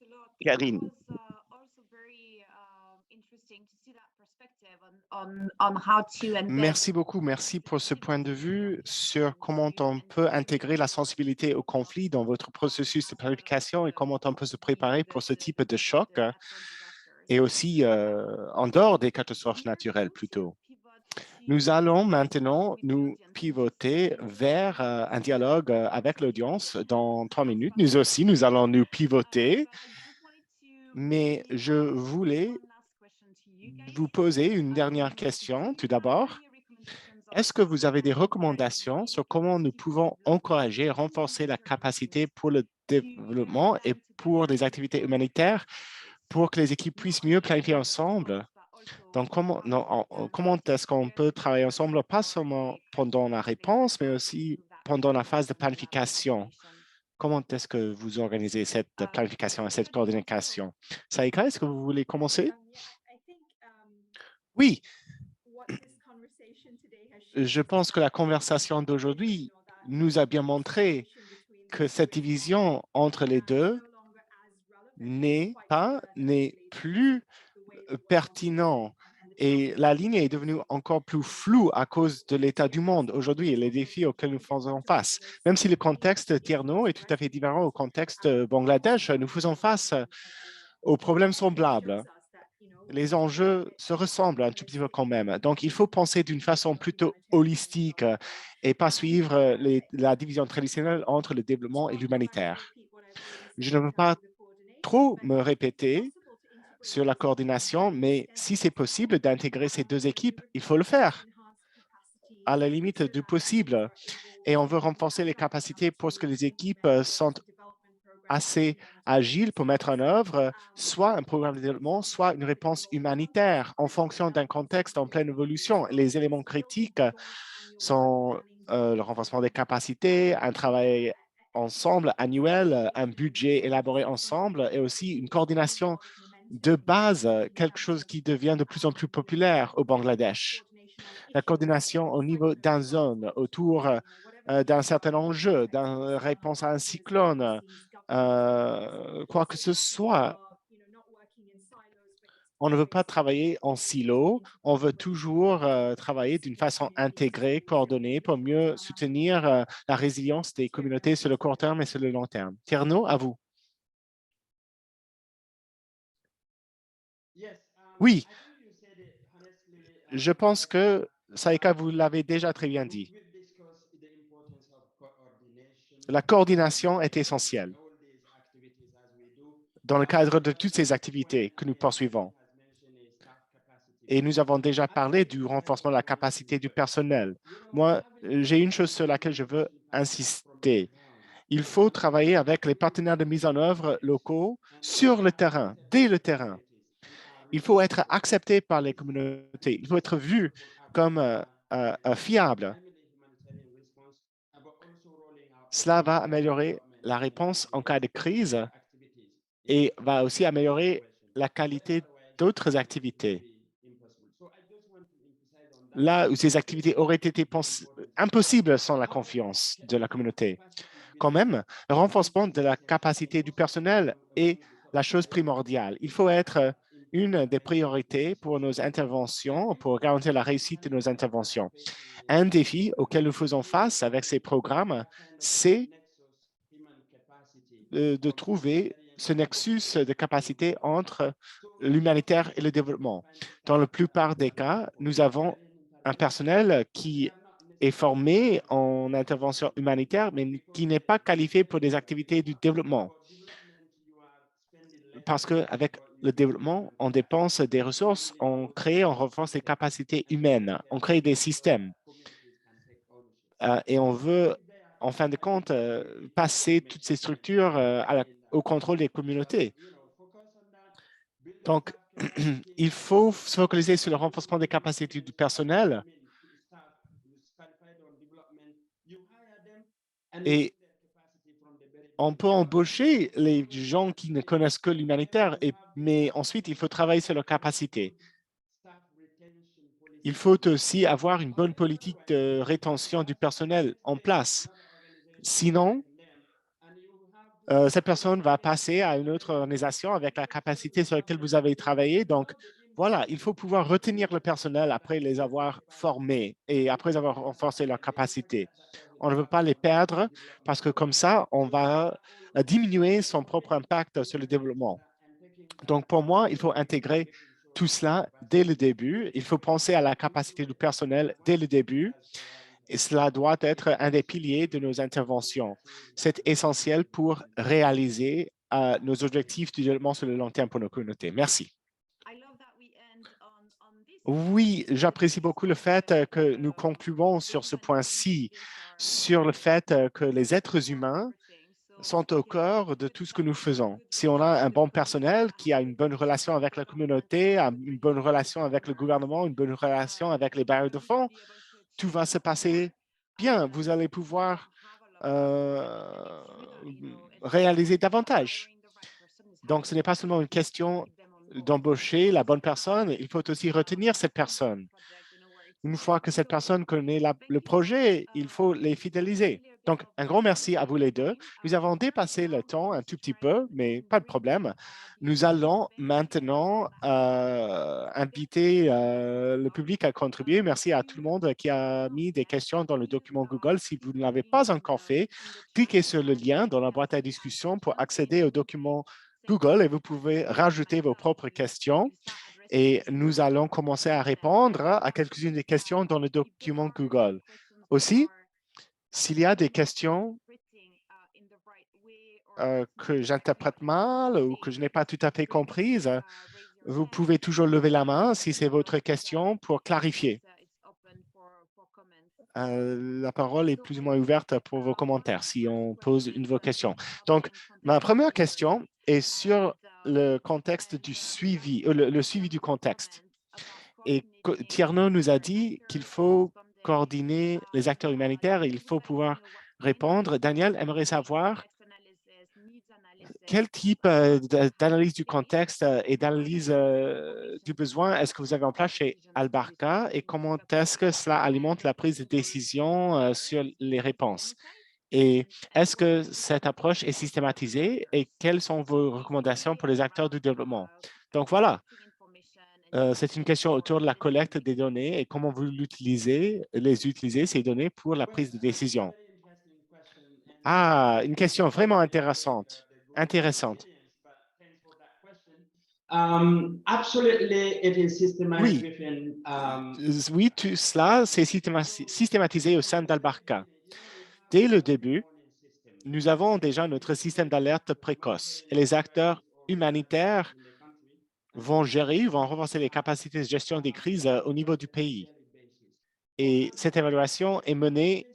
a lot. Karine. It was also very interesting to see that perspective on how to embed. Merci beaucoup. Merci pour ce point de vue sur comment on peut intégrer la sensibilité au conflit dans votre processus de planification et comment on peut se préparer pour ce type de choc et aussi en dehors des catastrophes naturelles plutôt. Nous allons maintenant nous pivoter vers un dialogue avec l'audience dans 3 minutes. Nous aussi, nous allons nous pivoter, mais je voulais vous poser une dernière question tout d'abord. Est-ce que vous avez des recommandations sur comment nous pouvons encourager et renforcer la capacité pour le développement et pour des activités humanitaires pour que les équipes puissent mieux planifier ensemble? Donc, comment est-ce qu'on peut travailler ensemble, pas seulement pendant la réponse, mais aussi pendant la phase de planification? Comment est-ce que vous organisez cette planification et cette coordination? Saïka, est-ce que vous voulez commencer? Oui, je pense que la conversation d'aujourd'hui nous a bien montré que cette division entre les deux n'est plus pertinent et la ligne est devenue encore plus floue à cause de l'état du monde aujourd'hui et les défis auxquels nous faisons face. Même si le contexte Tierno est tout à fait différent au contexte Bangladesh, nous faisons face aux problèmes semblables. Les enjeux se ressemblent un tout petit peu quand même. Donc, il faut penser d'une façon plutôt holistique et pas suivre la division traditionnelle entre le développement et l'humanitaire. Je ne veux pas trop me répéter sur la coordination, mais si c'est possible d'intégrer ces deux équipes, il faut le faire à la limite du possible. Et on veut renforcer les capacités pour que les équipes sont assez agiles pour mettre en œuvre soit un programme de développement, soit une réponse humanitaire en fonction d'un contexte en pleine évolution. Les éléments critiques sont le renforcement des capacités, un travail ensemble annuel, un budget élaboré ensemble et aussi une coordination de base, quelque chose qui devient de plus en plus populaire au Bangladesh. La coordination au niveau d'une zone autour d'un certain enjeu, d'une réponse à un cyclone, quoi que ce soit. On ne veut pas travailler en silo, on veut toujours travailler d'une façon intégrée, coordonnée pour mieux soutenir la résilience des communautés sur le court terme et sur le long terme. Tierno, à vous. Oui, je pense que Saïka, vous l'avez déjà très bien dit. La coordination est essentielle dans le cadre de toutes ces activités que nous poursuivons. Et nous avons déjà parlé du renforcement de la capacité du personnel. Moi, j'ai une chose sur laquelle je veux insister. Il faut travailler avec les partenaires de mise en œuvre locaux sur le terrain, dès le terrain. Il faut être accepté par les communautés. Il faut être vu comme fiable. Cela va améliorer la réponse en cas de crise et va aussi améliorer la qualité d'autres activités. Là où ces activités auraient été impossibles sans la confiance de la communauté. Quand même, le renforcement de la capacité du personnel est la chose primordiale. Il faut être une des priorités pour nos interventions, pour garantir la réussite de nos interventions. Un défi auquel nous faisons face avec ces programmes, c'est de trouver ce nexus de capacité entre l'humanitaire et le développement. Dans la plupart des cas, nous avons un personnel qui est formé en intervention humanitaire, mais qui n'est pas qualifié pour des activités du développement. Parce qu'avec le développement, on dépense des ressources, on crée, on renforce les capacités humaines, on crée des systèmes. Et on veut, en fin de compte, passer toutes ces structures au contrôle des communautés. Donc, il faut se focaliser sur le renforcement des capacités du personnel et on peut embaucher les gens qui ne connaissent que l'humanitaire, mais ensuite, il faut travailler sur leurs capacités. Il faut aussi avoir une bonne politique de rétention du personnel en place. Sinon, cette personne va passer à une autre organisation avec la capacité sur laquelle vous avez travaillé. Donc, voilà, il faut pouvoir retenir le personnel après les avoir formés et après avoir renforcé leur capacité. On ne veut pas les perdre parce que comme ça, on va diminuer son propre impact sur le développement. Donc, pour moi, il faut intégrer tout cela dès le début. Il faut penser à la capacité du personnel dès le début. Et cela doit être un des piliers de nos interventions. C'est essentiel pour réaliser nos objectifs du développement sur le long terme pour nos communautés. Merci. Oui, j'apprécie beaucoup le fait que nous concluons sur ce point-ci, sur le fait que les êtres humains sont au cœur de tout ce que nous faisons. Si on a un bon personnel qui a une bonne relation avec la communauté, une bonne relation avec le gouvernement, une bonne relation avec les bailleurs de fonds, tout va se passer bien. Vous allez pouvoir réaliser davantage. Donc, ce n'est pas seulement une question d'embaucher la bonne personne, il faut aussi retenir cette personne. Une fois que cette personne connaît le projet, il faut les fidéliser. Donc, un grand merci à vous les deux. Nous avons dépassé le temps un tout petit peu, mais pas de problème. Nous allons maintenant inviter le public à contribuer. Merci à tout le monde qui a mis des questions dans le document Google. Si vous ne l'avez pas encore fait, cliquez sur le lien dans la boîte à discussion pour accéder au document Google et vous pouvez rajouter vos propres questions. Et nous allons commencer à répondre à quelques-unes des questions dans le document Google. Aussi, s'il y a des questions que j'interprète mal ou que je n'ai pas tout à fait comprises, vous pouvez toujours lever la main si c'est votre question pour clarifier. La parole est plus ou moins ouverte pour vos commentaires si on pose une de vos questions. Donc, ma première question est sur le contexte du suivi, le suivi du contexte. Et Tierno nous a dit qu'il faut coordonner les acteurs humanitaires et il faut pouvoir répondre. Daniel aimerait savoir quel type d'analyse du contexte et d'analyse du besoin est-ce que vous avez en place chez Albarca et comment est-ce que cela alimente la prise de décision sur les réponses? Et est-ce que cette approche est systématisée et quelles sont vos recommandations pour les acteurs du développement? Donc voilà, c'est une question autour de la collecte des données et comment vous les utilisez, ces données, pour la prise de décision. Ah, une question vraiment intéressante. Intéressante. Absolutely, it is systemized Oui, within. oui, tout cela, c'est systématisé au sein d'Albarca. Dès le début, nous avons déjà notre système d'alerte précoce et les acteurs humanitaires vont gérer, vont renforcer les capacités de gestion des crises au niveau du pays. Et cette évaluation est menée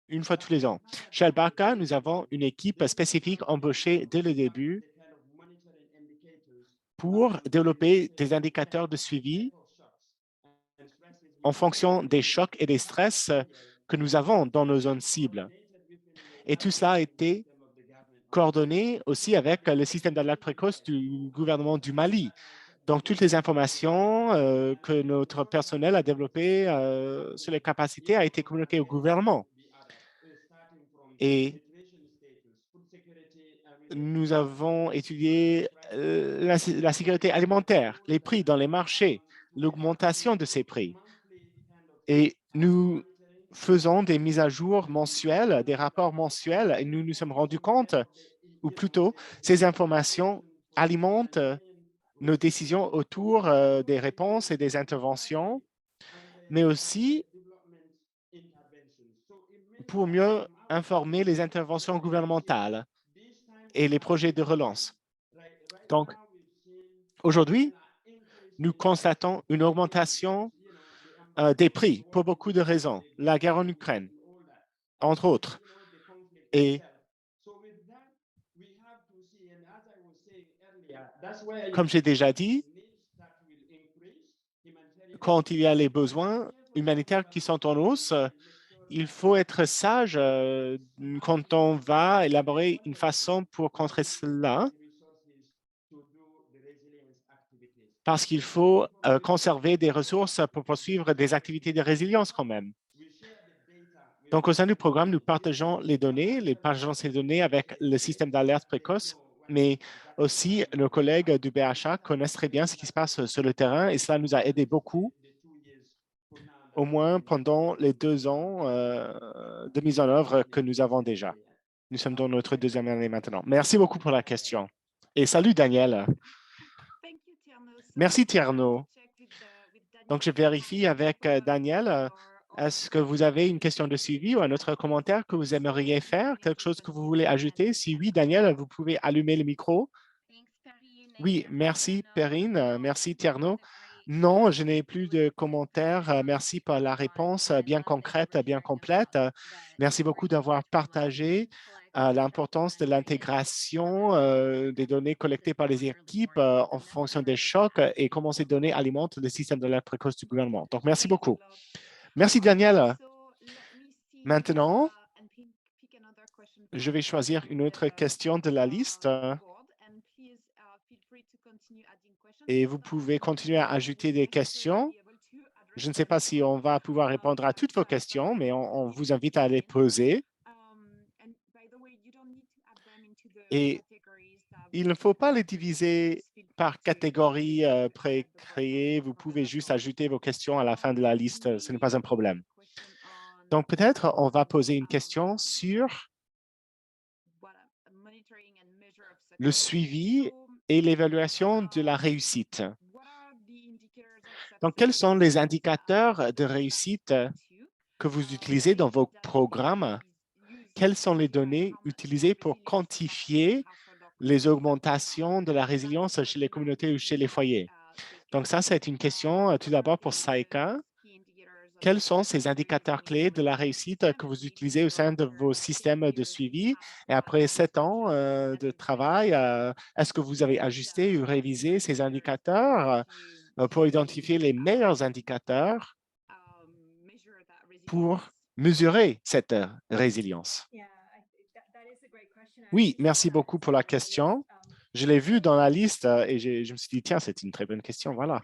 une fois tous les ans. Chez Albarca, nous avons une équipe spécifique embauchée dès le début pour développer des indicateurs de suivi en fonction des chocs et des stress que nous avons dans nos zones cibles. Et tout cela a été coordonné aussi avec le système d'alerte précoce du gouvernement du Mali. Donc, toutes les informations que notre personnel a développées sur les capacités a été communiquées au gouvernement. Et nous avons étudié la sécurité alimentaire, les prix dans les marchés, l'augmentation de ces prix. Et nous faisons des mises à jour mensuelles, des rapports mensuels, et nous nous sommes rendus compte, ou plutôt, ces informations alimentent nos décisions autour des réponses et des interventions. mais aussi pour mieux informer les interventions gouvernementales et les projets de relance. Donc, aujourd'hui, nous constatons une augmentation des prix pour beaucoup de raisons. La guerre en Ukraine, entre autres. Et comme j'ai déjà dit, quand il y a les besoins humanitaires qui sont en hausse, il faut être sage quand on va élaborer une façon pour contrer cela, parce qu'il faut conserver des ressources pour poursuivre des activités de résilience quand même. Donc, au sein du programme, nous partageons ces données avec le système d'alerte précoce, mais aussi nos collègues du BHA connaissent très bien ce qui se passe sur le terrain et cela nous a aidé beaucoup, au moins pendant les 2 ans de mise en œuvre que nous avons déjà. Nous sommes dans notre 2e année maintenant. Merci beaucoup pour la question. Et salut, Daniel. Merci, Tierno. Donc, je vérifie avec Daniel. Est-ce que vous avez une question de suivi ou un autre commentaire que vous aimeriez faire? Quelque chose que vous voulez ajouter? Si oui, Daniel, vous pouvez allumer le micro. Oui, merci, Perrine. Merci, Tierno. Non, je n'ai plus de commentaires. Merci pour la réponse bien concrète, bien complète. Merci beaucoup d'avoir partagé l'importance de l'intégration des données collectées par les équipes en fonction des chocs et comment ces données alimentent le système d'alerte précoce du gouvernement. Donc, merci beaucoup. Merci, Daniel. Maintenant, je vais choisir une autre question de la liste et vous pouvez continuer à ajouter des questions. Je ne sais pas si on va pouvoir répondre à toutes vos questions, mais on vous invite à les poser. Et il ne faut pas les diviser par catégorie pré-créée. Vous pouvez juste ajouter vos questions à la fin de la liste. Ce n'est pas un problème. Donc, peut-être on va poser une question sur le suivi et l'évaluation de la réussite. Donc, quels sont les indicateurs de réussite que vous utilisez dans vos programmes? Quelles sont les données utilisées pour quantifier les augmentations de la résilience chez les communautés ou chez les foyers? Donc, ça, c'est une question tout d'abord pour Saïka. Quels sont ces indicateurs clés de la réussite que vous utilisez au sein de vos systèmes de suivi? Et après 7 ans de travail, est-ce que vous avez ajusté ou révisé ces indicateurs pour identifier les meilleurs indicateurs pour mesurer cette résilience? Oui, merci beaucoup pour la question. Je l'ai vu dans la liste et je me suis dit, tiens, c'est une très bonne question, voilà.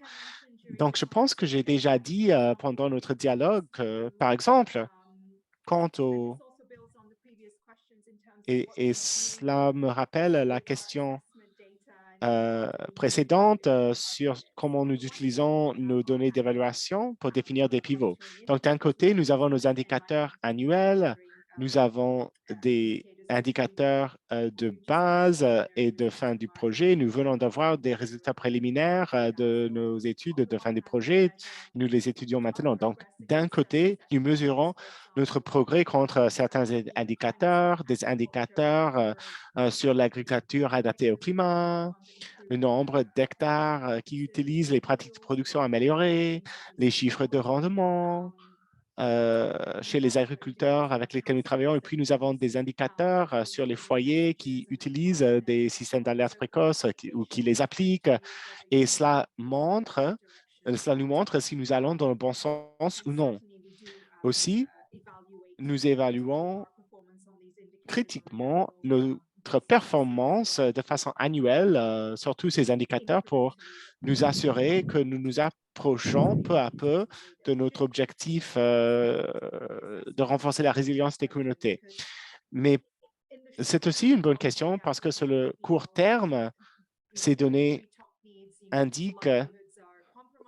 Donc, je pense que j'ai déjà dit pendant notre dialogue, par exemple, quant au... Et cela me rappelle la question précédente sur comment nous utilisons nos données d'évaluation pour définir des pivots. Donc, d'un côté, nous avons nos indicateurs annuels, nous avons des indicateurs de base et de fin du projet. Nous venons d'avoir des résultats préliminaires de nos études de fin du projet. Nous les étudions maintenant. Donc, d'un côté, nous mesurons notre progrès contre certains indicateurs, des indicateurs sur l'agriculture adaptée au climat, le nombre d'hectares qui utilisent les pratiques de production améliorées, les chiffres de rendement chez les agriculteurs avec lesquels nous travaillons. Et puis, nous avons des indicateurs sur les foyers qui utilisent des systèmes d'alerte précoce ou qui les appliquent. Et cela nous montre si nous allons dans le bon sens ou non. Aussi, nous évaluons critiquement notre performance de façon annuelle sur tous ces indicateurs pour nous assurer que nous nous approchons peu à peu de notre objectif de renforcer la résilience des communautés. Mais c'est aussi une bonne question parce que sur le court terme, ces données indiquent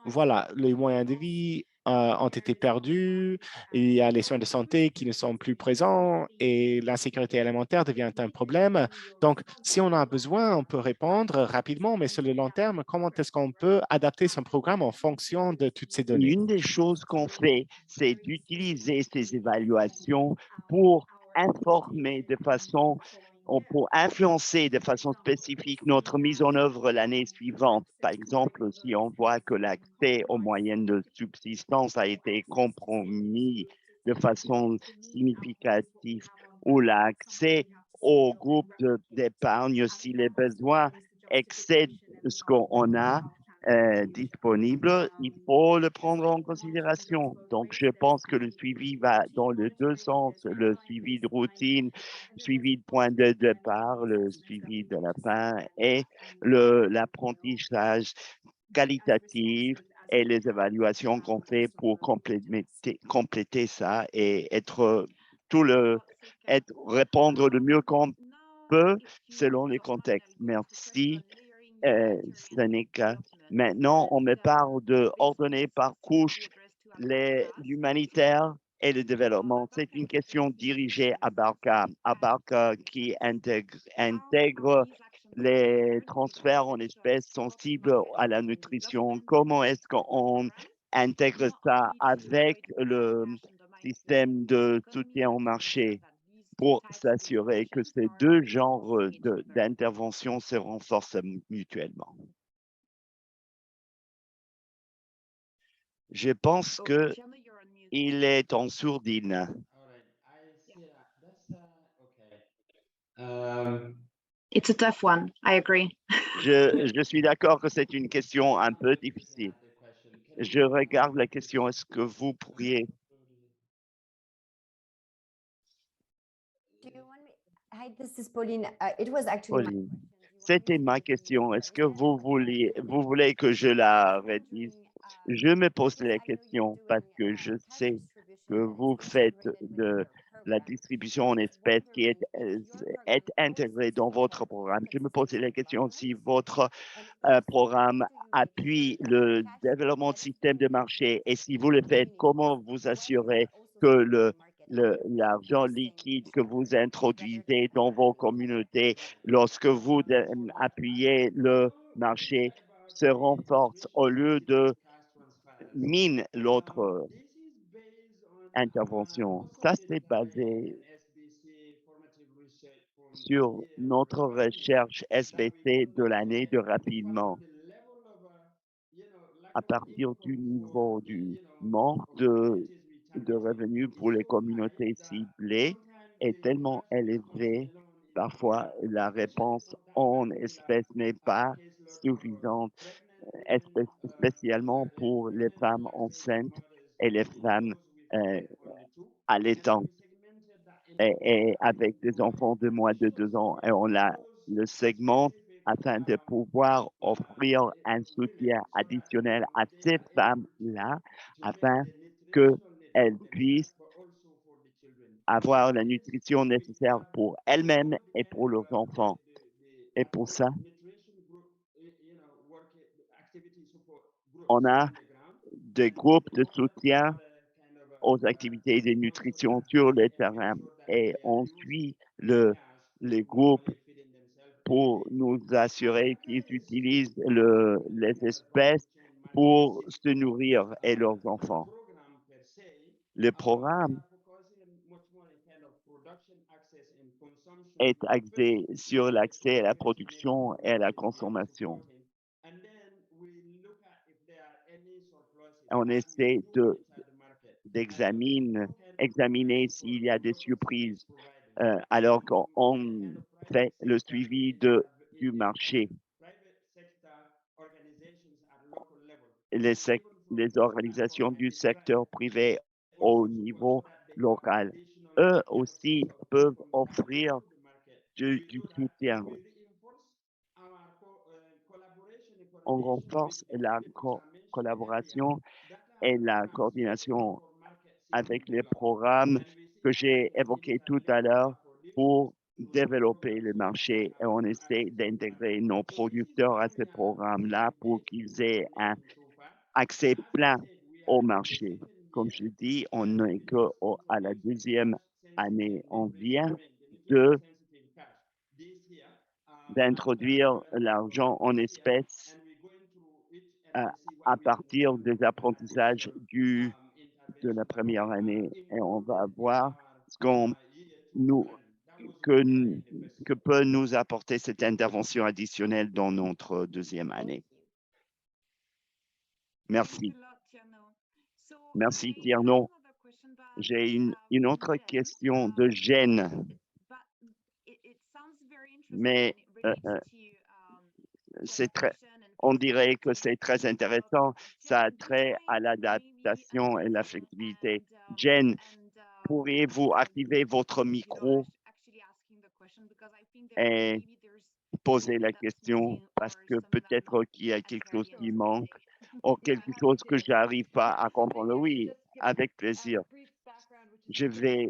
voilà, les moyens de vie ont été perdus, il y a les soins de santé qui ne sont plus présents et l'insécurité alimentaire devient un problème. Donc, si on a besoin, on peut répondre rapidement, mais sur le long terme, comment est-ce qu'on peut adapter son programme en fonction de toutes ces données? Une des choses qu'on fait, c'est d'utiliser ces évaluations pour informer de façon, pour influencer de façon spécifique notre mise en œuvre l'année suivante. Par exemple, si on voit que l'accès aux moyens de subsistance a été compromis de façon significative ou l'accès au groupe d'épargne si les besoins excèdent ce qu'on a, disponible, il faut le prendre en considération. Donc, je pense que le suivi va dans les deux sens, le suivi de routine, le suivi de point de départ, le suivi de la fin et l'apprentissage qualitatif et les évaluations qu'on fait pour compléter ça et répondre le mieux qu'on peut selon les contextes. Merci. Seneca. Maintenant, on me parle de ordonner par couche l'humanitaire et le développement. C'est une question dirigée à Barca. À Barca qui intègre les transferts en espèces sensibles à la nutrition. Comment est-ce qu'on intègre ça avec le système de soutien au marché pour s'assurer que ces deux genres d'intervention se renforcent mutuellement? Je pense qu'il est en sourdine. All right, I see that. Okay. It's a tough one. I agree. Je suis d'accord que c'est une question un peu difficile. Je regarde la question. Est-ce que vous pourriez... Hi, this is Pauline. It was actually my Pauline, question. Do you want me c'était to ma repeat it? question. Est-ce que vous voulez que je la redise? Je me pose la question parce que je sais que vous faites de la distribution en espèces qui est intégrée dans votre programme. Je me pose la question si votre programme appuie le développement de systèmes de marché et si vous le faites, comment vous assurez que l'argent liquide que vous introduisez dans vos communautés lorsque vous appuyez le marché se renforce au lieu de mine l'autre intervention. Ça, c'est basé sur notre recherche SBC de l'année de rapidement. À partir du niveau du manque de revenus pour les communautés ciblées est tellement élevé, parfois la réponse en espèces n'est pas suffisante, spécialement pour les femmes enceintes et les femmes allaitantes et avec des enfants de moins de 2 ans. Et on le segmente afin de pouvoir offrir un soutien additionnel à ces femmes-là afin qu'elles puissent avoir la nutrition nécessaire pour elles-mêmes et pour leurs enfants. Et pour ça, on a des groupes de soutien aux activités de nutrition sur le terrain et on suit les groupes pour nous assurer qu'ils utilisent les espèces pour se nourrir et leurs enfants. Le programme est axé sur l'accès à la production et à la consommation. On essaie d'examiner s'il y a des surprises alors qu'on fait le suivi du marché. Les organisations du secteur privé au niveau local, eux aussi peuvent offrir du soutien. On renforce la collaboration et la coordination avec les programmes que j'ai évoqués tout à l'heure pour développer le marché et on essaie d'intégrer nos producteurs à ces programmes-là pour qu'ils aient un accès plein au marché. Comme je dis, on n'est qu'à la deuxième année. On vient d'introduire l'argent en espèces à partir des apprentissages de la première année. Et on va voir ce que peut nous apporter cette intervention additionnelle dans notre deuxième année. Merci. Merci, Tierno. J'ai une autre question de Jen, mais on dirait que c'est très intéressant. Ça a trait à l'adaptation et la flexibilité. Jen, pourriez-vous activer votre micro et poser la question parce que peut-être qu'il y a quelque chose qui manque ou quelque chose que je n'arrive pas à comprendre. Oui, avec plaisir. Je vais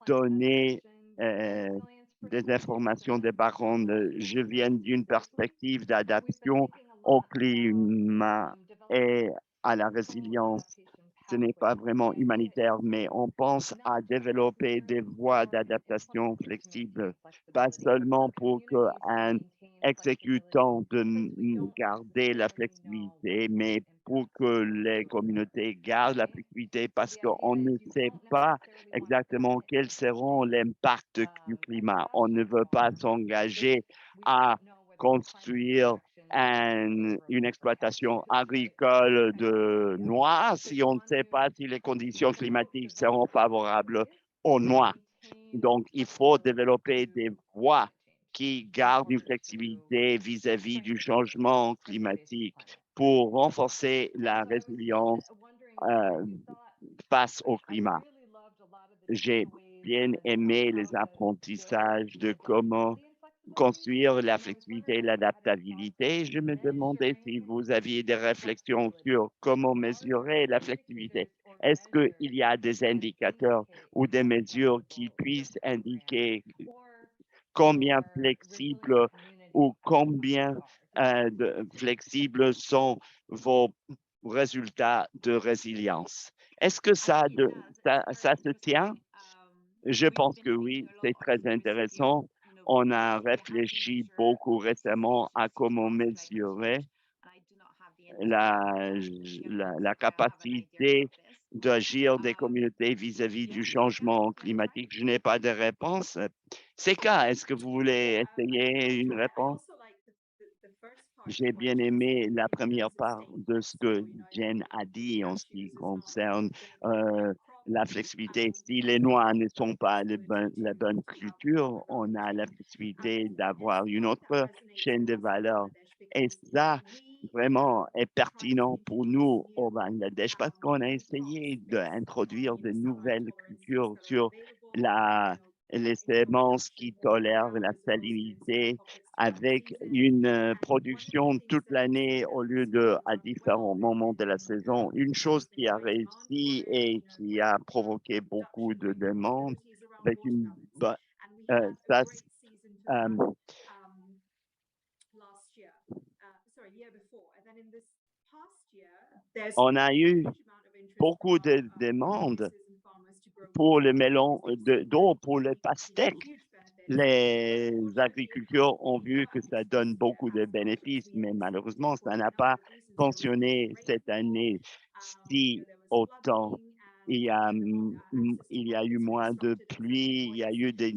donner des informations de background. Je viens d'une perspective d'adaptation au climat et à la résilience. Ce n'est pas vraiment humanitaire, mais on pense à développer des voies d'adaptation flexibles, pas seulement pour qu'un exécutant de garder la flexibilité, mais pour que les communautés gardent la flexibilité parce qu'on ne sait pas exactement quels seront les impacts du climat. On ne veut pas s'engager à construire une exploitation agricole de noix si on ne sait pas si les conditions climatiques seront favorables aux noix. Donc, il faut développer des voies qui gardent une flexibilité vis-à-vis du changement climatique pour renforcer la résilience face au climat. J'ai bien aimé les apprentissages de comment construire la flexibilité et l'adaptabilité. Je me demandais si vous aviez des réflexions sur comment mesurer la flexibilité. Est-ce qu'il y a des indicateurs ou des mesures qui puissent indiquer combien flexibles ou combien flexibles sont vos résultats de résilience? Est-ce que ça se tient? Je pense que oui, c'est très intéressant. On a réfléchi beaucoup récemment à comment mesurer la capacité d'agir des communautés vis-à-vis du changement climatique. Je n'ai pas de réponse. Seka, est-ce que vous voulez essayer une réponse? J'ai bien aimé la première part de ce que Jen a dit en ce qui concerne la flexibilité. Si les noix ne sont pas la bonne culture, on a la possibilité d'avoir une autre chaîne de valeur. Et ça, vraiment, est pertinent pour nous au Bangladesh parce qu'on a essayé d'introduire de nouvelles cultures sur les semences qui tolèrent la salinité avec une production toute l'année au lieu à différents moments de la saison. Une chose qui a réussi et qui a provoqué beaucoup de demandes avec on a eu beaucoup de demandes pour le melon d'eau, pour le pastèque. Les agriculteurs ont vu que ça donne beaucoup de bénéfices, mais malheureusement, ça n'a pas fonctionné cette année si autant. Il y a eu moins de pluie, il y a eu des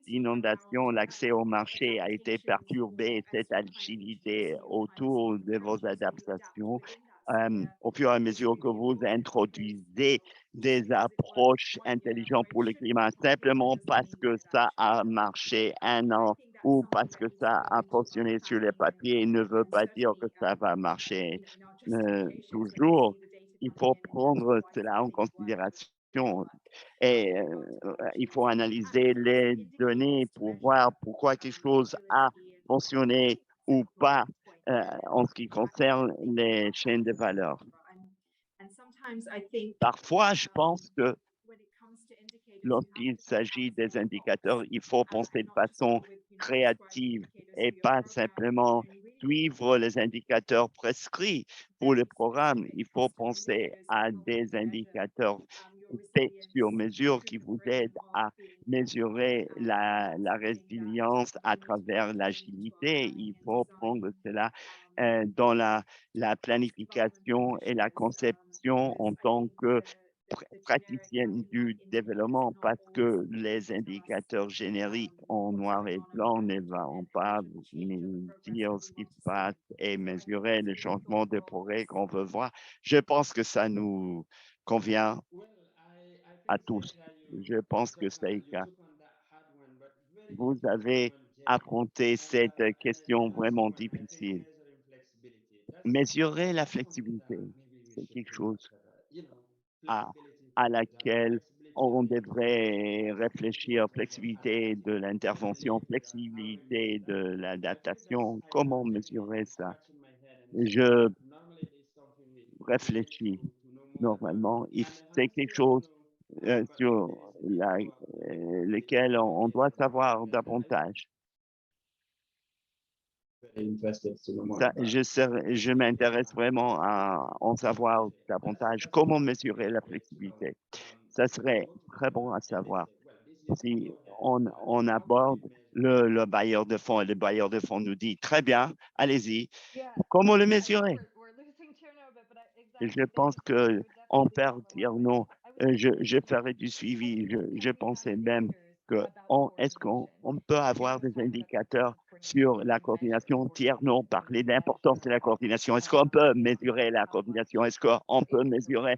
inondations, l'accès au marché a été perturbé, cette agilité autour de vos adaptations. Au fur et à mesure que vous introduisez des approches intelligentes pour le climat, simplement parce que ça a marché un an ou parce que ça a fonctionné sur les papiers, ne veut pas dire que ça va marcher toujours. Il faut prendre cela en considération et il faut analyser les données pour voir pourquoi quelque chose a fonctionné ou pas en ce qui concerne les chaînes de valeur. Parfois, je pense que lorsqu'il s'agit des indicateurs, il faut penser de façon créative et pas simplement suivre les indicateurs prescrits pour le programme. Il faut penser à des indicateurs faits sur mesure qui vous aident à mesurer la résilience à travers l'agilité. Il faut prendre cela dans la planification et la conception en tant que praticienne du développement parce que les indicateurs génériques en noir et blanc ne vont pas nous dire ce qui se passe et mesurer le changement de progrès qu'on veut voir. Je pense que ça nous convient à tous. Je pense que c'est le cas. Vous avez affronté cette question vraiment difficile. Mesurer la flexibilité, c'est quelque chose à, à laquelle on devrait réfléchir, flexibilité de l'intervention, flexibilité de l'adaptation. Comment mesurer ça? Je réfléchis normalement. C'est quelque chose sur lequel on doit savoir davantage. Ça, je m'intéresse vraiment à en savoir davantage comment mesurer la flexibilité. Ça serait très bon à savoir. Si on aborde le bailleur de fonds et le bailleur de fonds nous dit, très bien, allez-y, comment le mesurer? Je pense qu'on perd dire non. Je ferai du suivi. Je pensais même que est-ce qu'on peut avoir des indicateurs sur la coordination tiers non, parler de l'importance de la coordination. Est-ce qu'on peut mesurer la coordination? Est-ce qu'on peut mesurer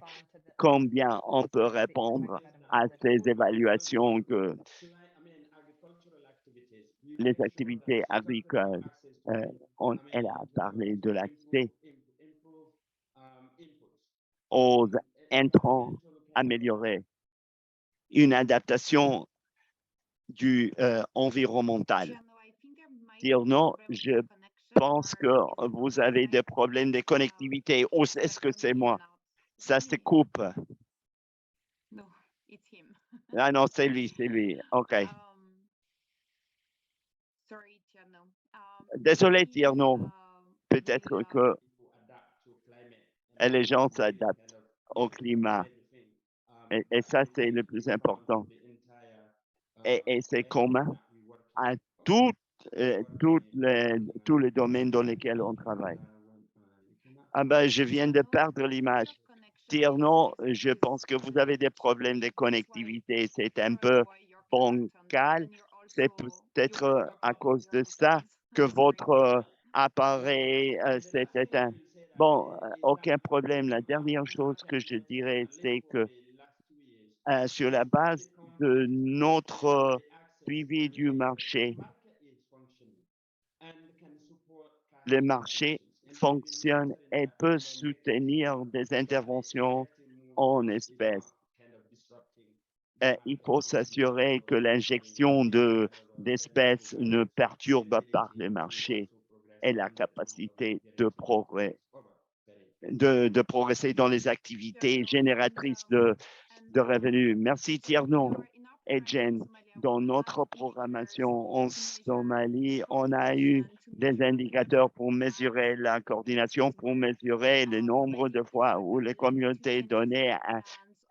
combien on peut répondre à ces évaluations que les activités agricoles, elle a parlé de l'accès aux intrants améliorés, une adaptation du environnemental. Dire non, je pense que vous avez des problèmes de connectivité. Ou est-ce que c'est moi? Ça se coupe. Ah non, c'est lui, c'est lui. OK. Désolé, dire non. Peut-être que les gens s'adaptent au climat. Et ça, c'est le plus important. Et c'est commun à tous les domaines dans lesquels on travaille. Ah ben, je viens de perdre l'image. Dire non, je pense que vous avez des problèmes de connectivité. C'est un peu bancal. C'est peut-être à cause de ça que votre appareil s'est éteint. Bon, aucun problème. La dernière chose que je dirais, c'est que sur la base de notre suivi du marché, le marché fonctionne et peut soutenir des interventions en espèces. Il faut s'assurer que l'injection d'espèces ne perturbe pas le marché et la capacité de progresser dans les activités génératrices de revenus. Merci Tierno et Jen. Dans notre programmation en Somalie, on a eu des indicateurs pour mesurer la coordination, pour mesurer le nombre de fois où les communautés donnaient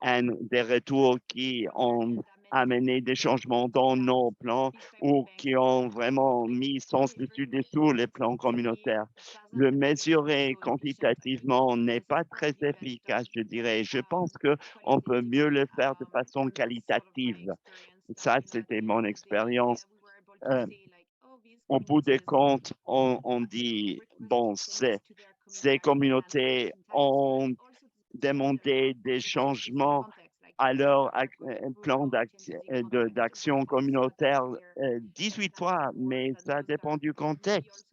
des retours qui ont amené des changements dans nos plans ou qui ont vraiment mis sens dessus dessous les plans communautaires. Le mesurer quantitativement n'est pas très efficace, je dirais. Je pense qu'on peut mieux le faire de façon qualitative. Ça, c'était mon expérience. Au bout des comptes, on dit, bon, ces communautés ont demandé des changements à leur plan d'action communautaire 18 fois, mais ça dépend du contexte.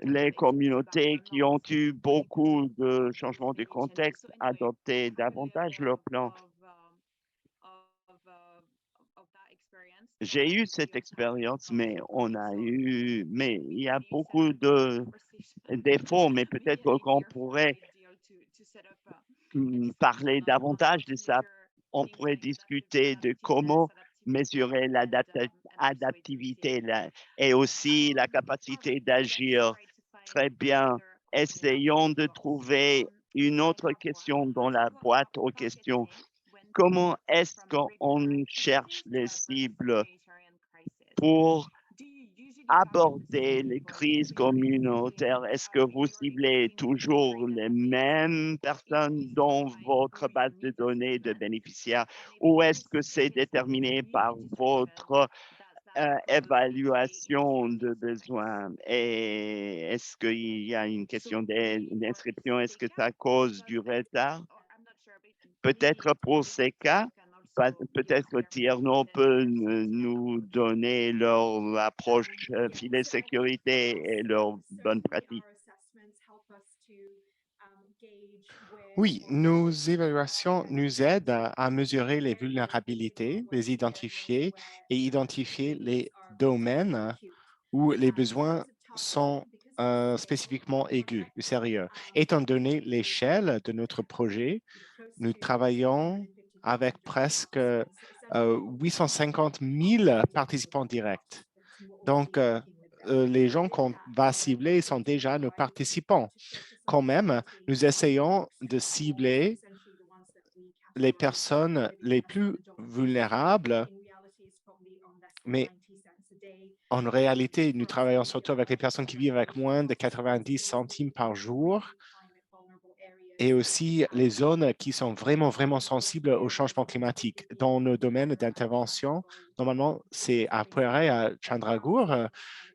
Les communautés qui ont eu beaucoup de changements de contexte adoptaient davantage leur plan. J'ai eu cette expérience, mais il y a beaucoup de défauts, mais peut-être qu'on pourrait parler davantage de ça. On pourrait discuter de comment mesurer l'adaptivité et aussi la capacité d'agir Très bien. Essayons de trouver une autre question dans la boîte aux questions. Comment est-ce qu'on cherche les cibles pour aborder les crises communautaires? Est-ce que vous ciblez toujours les mêmes personnes dans votre base de données de bénéficiaires ou est-ce que c'est déterminé par votre évaluation de besoins? Et est-ce qu'il y a une question d'inscription? Est-ce que ça cause du retard? Peut-être pour ces cas, peut-être Tierno peut nous donner leur approche filet sécurité et leurs bonnes pratiques. Oui, nos évaluations nous aident à mesurer les vulnérabilités, les identifier et identifier les domaines où les besoins sont spécifiquement aigus, sérieux. Étant donné l'échelle de notre projet, nous travaillons avec presque 850 000 participants directs. Donc, les gens qu'on va cibler sont déjà nos participants. Quand même, nous essayons de cibler les personnes les plus vulnérables, mais en réalité, nous travaillons surtout avec les personnes qui vivent avec moins de 90 centimes par jour et aussi les zones qui sont vraiment, vraiment sensibles au changement climatique. Dans nos domaines d'intervention, normalement, c'est à Pueré, à Chandragur,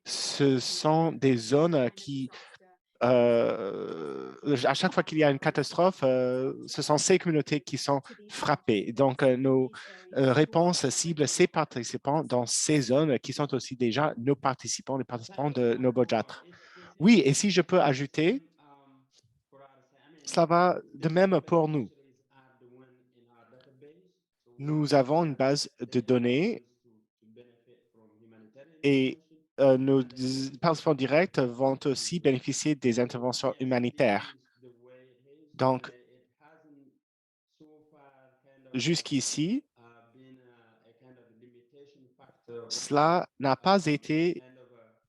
ce sont des zones qui à chaque fois qu'il y a une catastrophe, ce sont ces communautés qui sont frappées. Donc, nos réponses ciblent ces participants dans ces zones qui sont aussi déjà nos participants, les participants de nos BOJATR. Oui, et si je peux ajouter, cela va de même pour nous. Nous avons une base de données et nos participants directs vont aussi bénéficier des interventions humanitaires. Donc, jusqu'ici, cela n'a pas été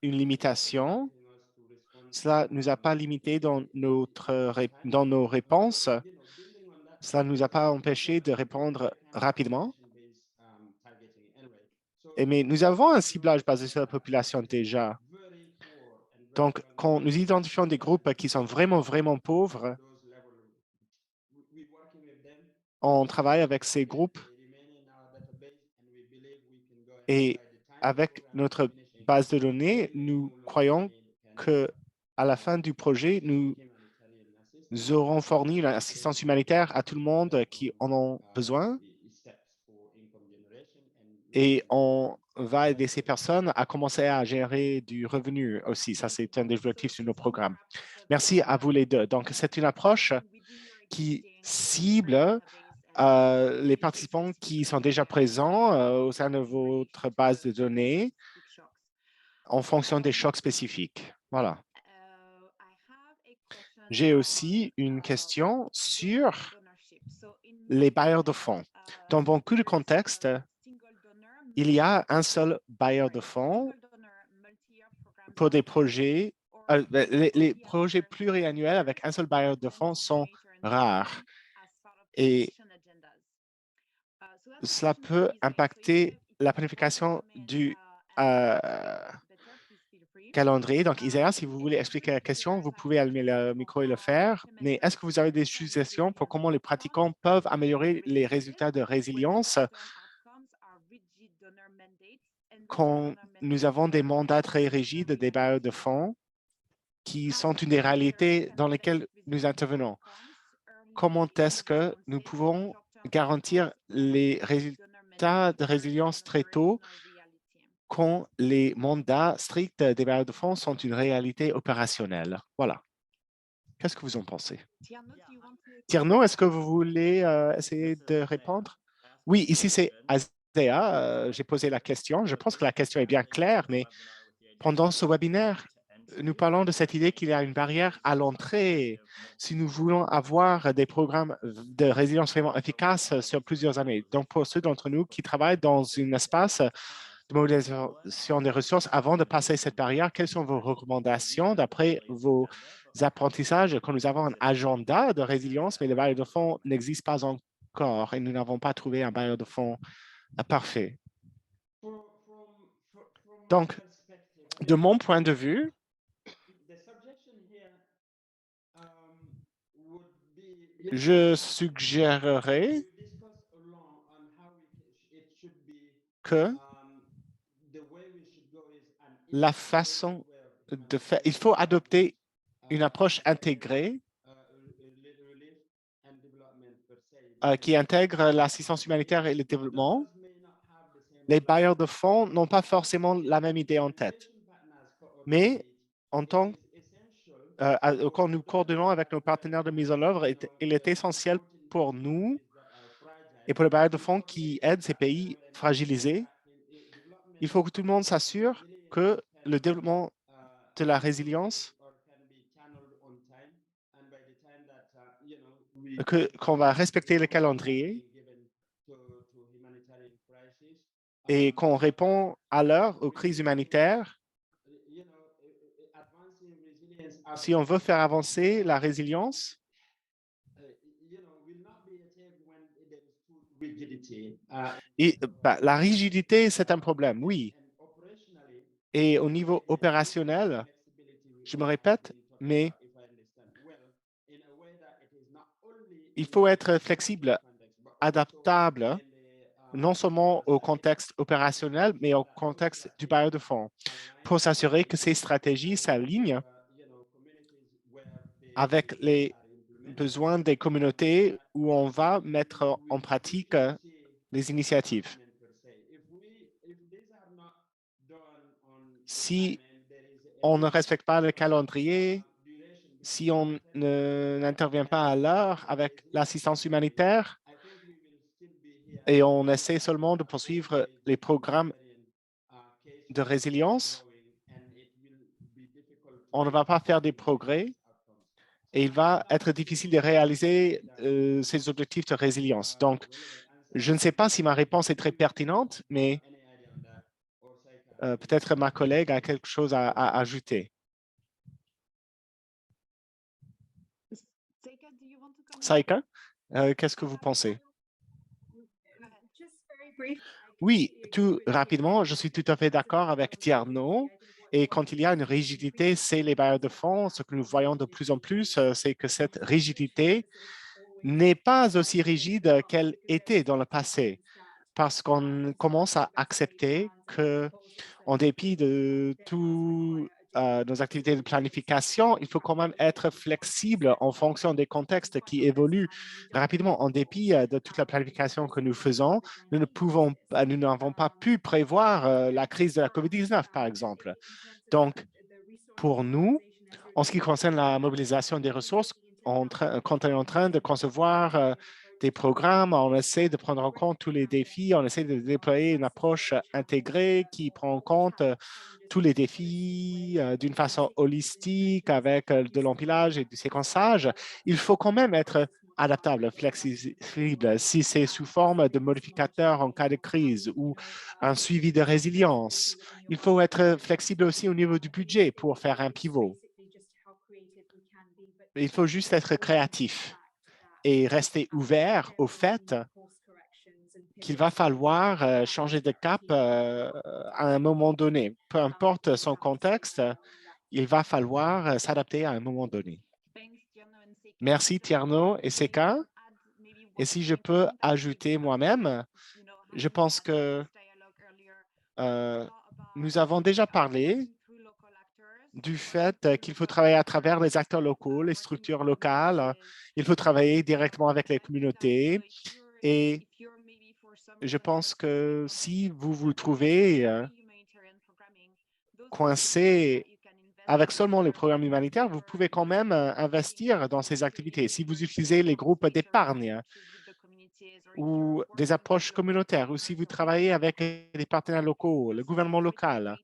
une limitation. Cela ne nous a pas limité dans nos réponses. Cela ne nous a pas empêché de répondre rapidement. Mais nous avons un ciblage basé sur la population déjà. Donc, quand nous identifions des groupes qui sont vraiment, vraiment pauvres, on travaille avec ces groupes et avec notre base de données, nous croyons qu'à la fin du projet, nous aurons fourni l'assistance humanitaire à tout le monde qui en ont besoin et on va aider ces personnes à commencer à générer du revenu aussi. Ça, c'est un des objectifs de nos programmes. Merci à vous les deux. Donc, c'est une approche qui cible les participants qui sont déjà présents au sein de votre base de données en fonction des chocs spécifiques. Voilà. J'ai aussi une question sur les bailleurs de fonds. Dans beaucoup de contextes, il y a un seul bailleur de fonds pour des projets. Les projets pluriannuels avec un seul bailleur de fonds sont rares. Et cela peut impacter la planification du calendrier. Donc, Isaiah, si vous voulez expliquer la question, vous pouvez allumer le micro et le faire. Mais est-ce que vous avez des suggestions pour comment les pratiquants peuvent améliorer les résultats de résilience quand nous avons des mandats très rigides des bailleurs de fonds qui sont une des réalités dans lesquelles nous intervenons? Comment est-ce que nous pouvons garantir les résultats de résilience très tôt quand les mandats stricts des bailleurs de fonds sont une réalité opérationnelle? Voilà. Qu'est-ce que vous en pensez? Tierno, est-ce que vous voulez essayer de répondre? Oui, ici, c'est Azea. J'ai posé la question. Je pense que la question est bien claire, mais pendant ce webinaire, nous parlons de cette idée qu'il y a une barrière à l'entrée si nous voulons avoir des programmes de résilience vraiment efficaces sur plusieurs années. Donc, pour ceux d'entre nous qui travaillent dans un espace de mobilisation des ressources avant de passer cette barrière? Quelles sont vos recommandations d'après vos apprentissages? Quand nous avons un agenda de résilience, mais le bailleur de fonds n'existe pas encore et nous n'avons pas trouvé un bailleur de fonds parfait. Donc, de mon point de vue, je suggérerais que la façon de faire, il faut adopter une approche intégrée qui intègre l'assistance humanitaire et le développement. Les bailleurs de fonds n'ont pas forcément la même idée en tête, mais quand nous coordonnons avec nos partenaires de mise en œuvre, il est essentiel pour nous et pour les bailleurs de fonds qui aident ces pays fragilisés. Il faut que tout le monde s'assure que le développement de la résilience, qu'on va respecter le calendrier et qu'on répond à l'heure aux crises humanitaires. Si on veut faire avancer la résilience, la rigidité, c'est un problème, oui. Et au niveau opérationnel, je me répète, mais il faut être flexible, adaptable, non seulement au contexte opérationnel, mais au contexte du bailleur de fonds, pour s'assurer que ces stratégies s'alignent avec les besoins des communautés où on va mettre en pratique les initiatives. Si on ne respecte pas le calendrier, si on n'intervient pas à l'heure avec l'assistance humanitaire et on essaie seulement de poursuivre les programmes de résilience, on ne va pas faire des progrès et il va être difficile de réaliser ces objectifs de résilience. Donc, je ne sais pas si ma réponse est très pertinente, mais peut-être ma collègue a quelque chose à ajouter. Saïka, qu'est-ce que vous pensez? Oui, tout rapidement, je suis tout à fait d'accord avec Tierno. Et quand il y a une rigidité, c'est les bailleurs de fonds. Ce que nous voyons de plus en plus, c'est que cette rigidité n'est pas aussi rigide qu'elle était dans le passé, parce qu'on commence à accepter que, en dépit de toutes nos activités de planification, il faut quand même être flexible en fonction des contextes qui évoluent rapidement. En dépit de toute la planification que nous faisons, nous n'avons pas pu prévoir la crise de la COVID-19, par exemple. Donc, pour nous, en ce qui concerne la mobilisation des ressources, quand on est en train de concevoir des programmes, on essaie de prendre en compte tous les défis, on essaie de déployer une approche intégrée qui prend en compte tous les défis d'une façon holistique avec de l'empilage et du séquençage. Il faut quand même être adaptable, flexible, si c'est sous forme de modificateurs en cas de crise ou un suivi de résilience. Il faut être flexible aussi au niveau du budget pour faire un pivot. Il faut juste être créatif et rester ouvert au fait qu'il va falloir changer de cap à un moment donné. Peu importe son contexte, il va falloir s'adapter à un moment donné. Merci Tierno et Seka. Et si je peux ajouter moi-même, je pense que nous avons déjà parlé du fait qu'il faut travailler à travers les acteurs locaux, les structures locales. Il faut travailler directement avec les communautés. Et je pense que si vous vous trouvez coincé avec seulement les programmes humanitaires, vous pouvez quand même investir dans ces activités. Si vous utilisez les groupes d'épargne ou des approches communautaires, ou si vous travaillez avec les partenaires locaux, le gouvernement local,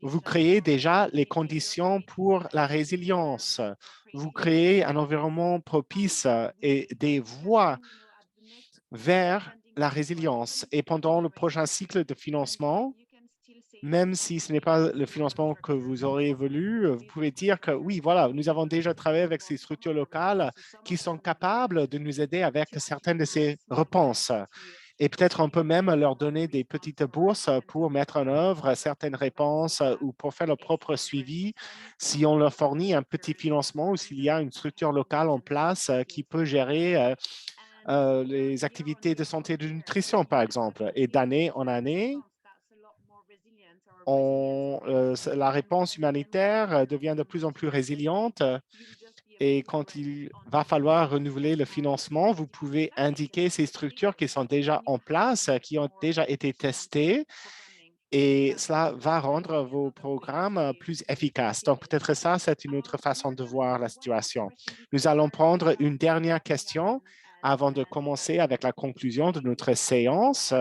vous créez déjà les conditions pour la résilience. Vous créez un environnement propice et des voies vers la résilience. Et pendant le prochain cycle de financement, même si ce n'est pas le financement que vous aurez voulu, vous pouvez dire que oui, voilà, nous avons déjà travaillé avec ces structures locales qui sont capables de nous aider avec certaines de ces réponses. Et peut-être on peut même leur donner des petites bourses pour mettre en œuvre certaines réponses ou pour faire leur propre suivi si on leur fournit un petit financement ou s'il y a une structure locale en place qui peut gérer les activités de santé et de nutrition, par exemple. Et d'année en année, la réponse humanitaire devient de plus en plus résiliente. Et quand il va falloir renouveler le financement, vous pouvez indiquer ces structures qui sont déjà en place, qui ont déjà été testées, et cela va rendre vos programmes plus efficaces. Donc, peut-être ça, c'est une autre façon de voir la situation. Nous allons prendre une dernière question avant de commencer avec la conclusion de notre séance.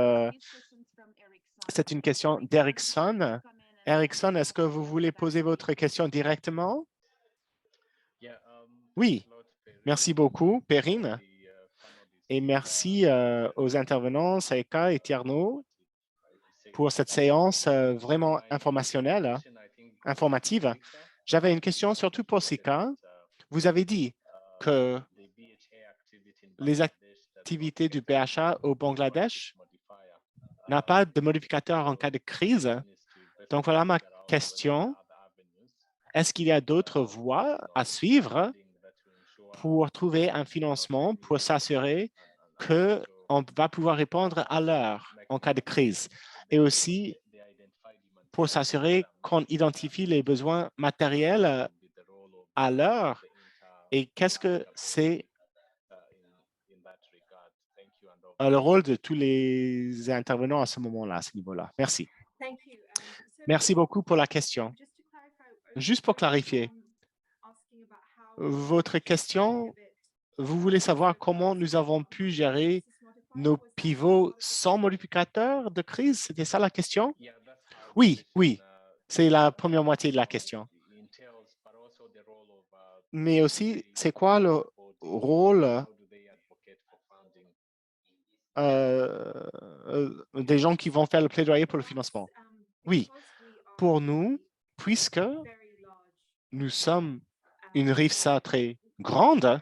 C'est une question d'Erickson. Erickson, est-ce que vous voulez poser votre question directement? Oui, merci beaucoup, Perrine. Et merci aux intervenants, Saïka et Tierno, pour cette séance vraiment informationnelle, informative. J'avais une question surtout pour Saïka. Vous avez dit que les activités du BHA au Bangladesh n'ont pas de modificateur en cas de crise. Donc, voilà ma question. Est-ce qu'il y a d'autres voies à suivre pour trouver un financement pour s'assurer qu'on va pouvoir répondre à l'heure en cas de crise et aussi pour s'assurer qu'on identifie les besoins matériels à l'heure et qu'est-ce que c'est le rôle de tous les intervenants à ce moment-là, à ce niveau-là. Merci. Merci beaucoup pour la question. Juste pour clarifier, votre question, vous voulez savoir comment nous avons pu gérer nos pivots sans modificateur de crise? C'était ça la question? Oui, oui, c'est la première moitié de la question. Mais aussi, c'est quoi le rôle des gens qui vont faire le plaidoyer pour le financement? Oui, pour nous, puisque nous sommes une RIFSA très grande,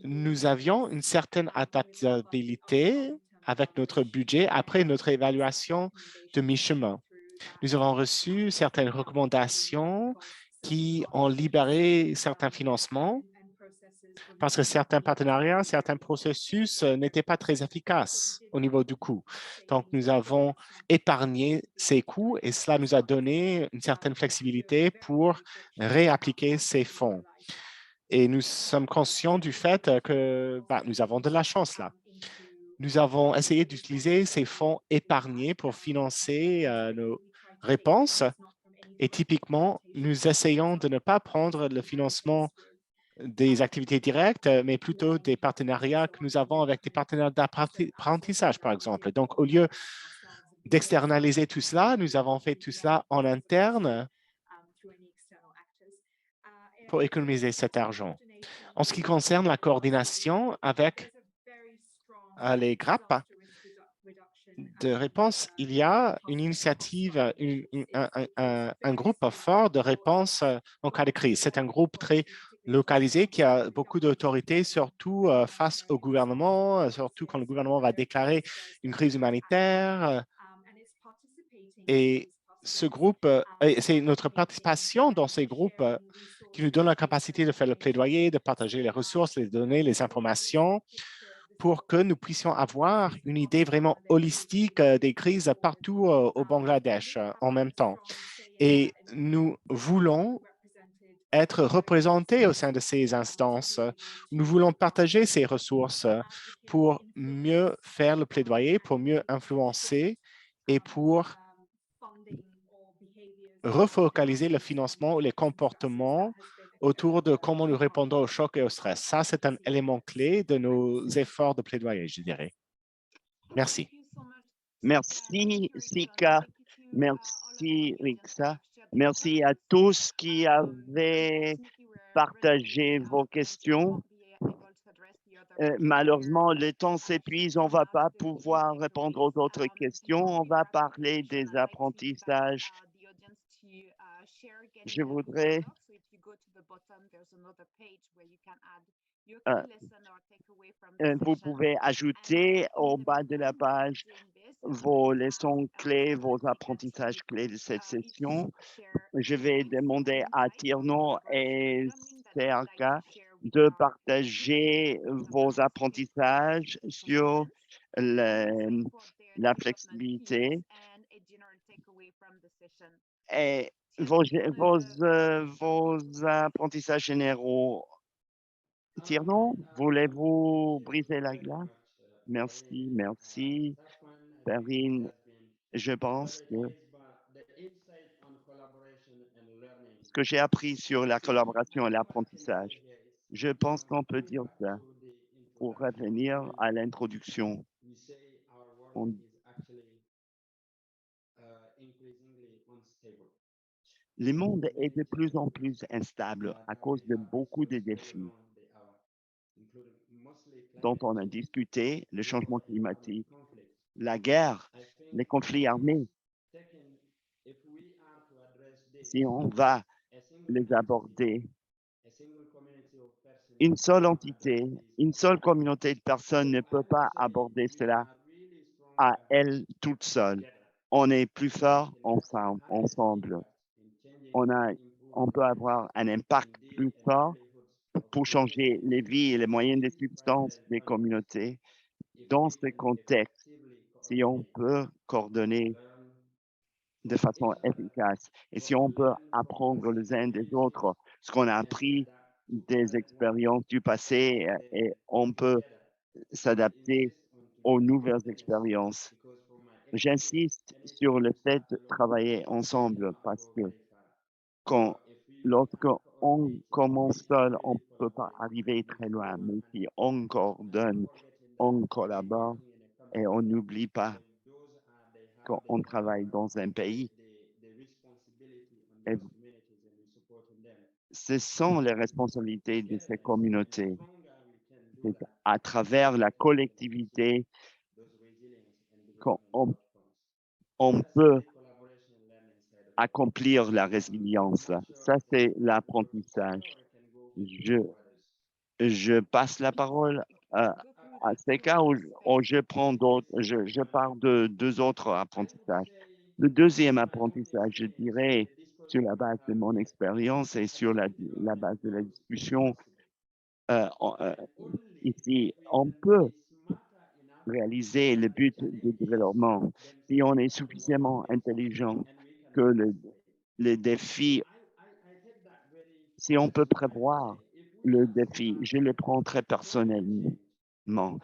nous avions une certaine adaptabilité avec notre budget après notre évaluation de mi-chemin. Nous avons reçu certaines recommandations qui ont libéré certains financements parce que certains partenariats, certains processus n'étaient pas très efficaces au niveau du coût. Donc, nous avons épargné ces coûts et cela nous a donné une certaine flexibilité pour réappliquer ces fonds. Et nous sommes conscients du fait que nous avons de la chance là. Nous avons essayé d'utiliser ces fonds épargnés pour financer nos réponses. Et typiquement, nous essayons de ne pas prendre le financement des activités directes, mais plutôt des partenariats que nous avons avec des partenaires d'apprentissage, par exemple. Donc, au lieu d'externaliser tout cela, nous avons fait tout cela en interne pour économiser cet argent. En ce qui concerne la coordination avec les GRAP de réponse, il y a une initiative, un groupe fort de réponse en cas de crise. C'est un groupe très localisé qui a beaucoup d'autorité, surtout face au gouvernement, surtout quand le gouvernement va déclarer une crise humanitaire. Et ce groupe, c'est notre participation dans ces groupes qui nous donne la capacité de faire le plaidoyer, de partager les ressources, les données, les informations pour que nous puissions avoir une idée vraiment holistique des crises partout au Bangladesh en même temps. Et nous voulons être représentés au sein de ces instances. Nous voulons partager ces ressources pour mieux faire le plaidoyer, pour mieux influencer et pour refocaliser le financement ou les comportements autour de comment nous répondons au choc et au stress. Ça, c'est un élément clé de nos efforts de plaidoyer, je dirais. Merci. Merci, Sika. Merci, Rixa. Merci à tous qui avaient partagé vos questions. Malheureusement, le temps s'épuise. On ne va pas pouvoir répondre aux autres questions. On va parler des apprentissages. Je voudrais vous pouvez ajouter au bas de la page vos leçons clés, vos apprentissages clés de cette session. Je vais demander à Tierno et CRK de partager vos apprentissages sur la flexibilité et vos apprentissages généraux. Tierno, voulez-vous briser la glace? Merci, merci. Perrine, je pense que ce que j'ai appris sur la collaboration et l'apprentissage, je pense qu'on peut dire ça pour revenir à l'introduction. Le monde est de plus en plus instable à cause de beaucoup de défis dont on a discuté, le changement climatique, la guerre, les conflits armés. Si on va les aborder, une seule entité, une seule communauté de personnes ne peut pas aborder cela à elle toute seule. On est plus fort ensemble. On peut avoir un impact plus fort pour changer les vies et les moyens de subsistance des communautés. Dans ce contexte, si on peut coordonner de façon efficace et si on peut apprendre les uns des autres ce qu'on a appris des expériences du passé et on peut s'adapter aux nouvelles expériences. J'insiste sur le fait de travailler ensemble parce que lorsqu'on commence seul, on ne peut pas arriver très loin. Mais si on coordonne, on collabore et on n'oublie pas qu'on travaille dans un pays. Et ce sont les responsabilités de ces communautés. C'est à travers la collectivité qu'on peut accomplir la résilience. Ça, c'est l'apprentissage. Je passe la parole à ces cas où je prends d'autres, je parle de deux autres apprentissages. Le deuxième apprentissage, je dirais, sur la base de mon expérience et sur la base de la discussion, ici, on peut réaliser le but du développement si on est suffisamment intelligent que le défi, si on peut prévoir le défi, je le prends très personnellement.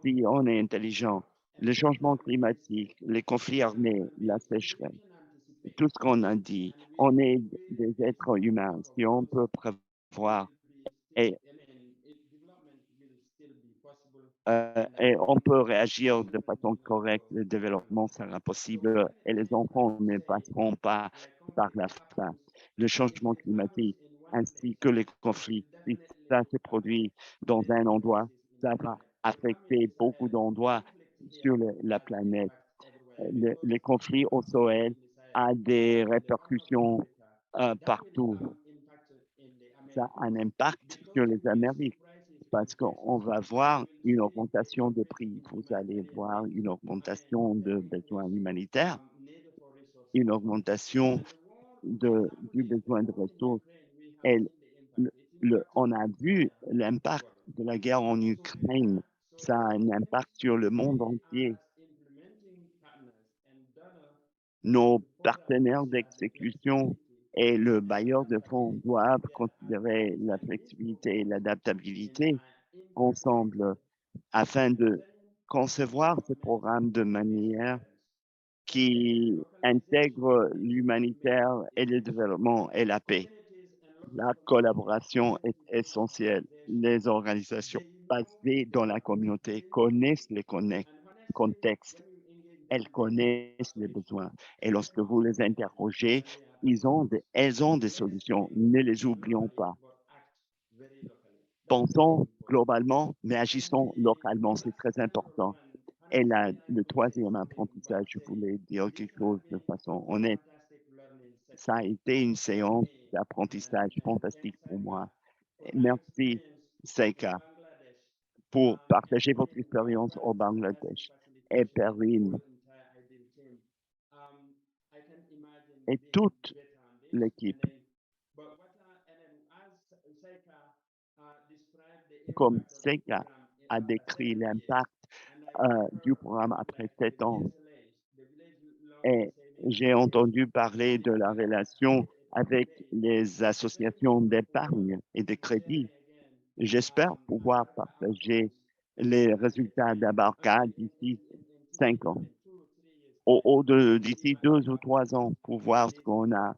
Si on est intelligent, le changement climatique, les conflits armés, la sécheresse, tout ce qu'on a dit, on est des êtres humains. Si on peut prévoir et on peut réagir de façon correcte, le développement sera possible et les enfants ne passeront pas par la faim. Le changement climatique ainsi que les conflits, si ça se produit dans un endroit, ça va affecter beaucoup d'endroits sur la planète. Les conflits au Sahel ont des répercussions partout. Ça a un impact sur les Amériques parce qu'on va voir une augmentation de prix. Vous allez voir une augmentation de besoins humanitaires, une augmentation du besoin de ressources. Et on a vu l'impact de la guerre en Ukraine. Ça a un impact sur le monde entier. Nos partenaires d'exécution et le bailleur de fonds doivent considérer la flexibilité et l'adaptabilité ensemble afin de concevoir ce programme de manière qui intègre l'humanitaire et le développement et la paix. La collaboration est essentielle. Les organisations basées dans la communauté connaissent les contextes. Elles connaissent les besoins. Et lorsque vous les interrogez, elles ont des solutions. Ne les oublions pas. Pensons globalement, mais agissons localement. C'est très important. Et là, le troisième apprentissage, je voulais dire quelque chose de façon honnête. Ça a été une séance d'apprentissage fantastique pour moi. Merci, Seika, pour partager votre expérience au Bangladesh. Et Perrine et toute l'équipe. Comme Seika a décrit l'impact du programme après 7 ans. Et j'ai entendu parler de la relation avec les associations d'épargne et de crédit. J'espère pouvoir partager les résultats d'Abarca d'ici 5 ans, d'ici 2 ou 3 ans, pour voir ce qu'on a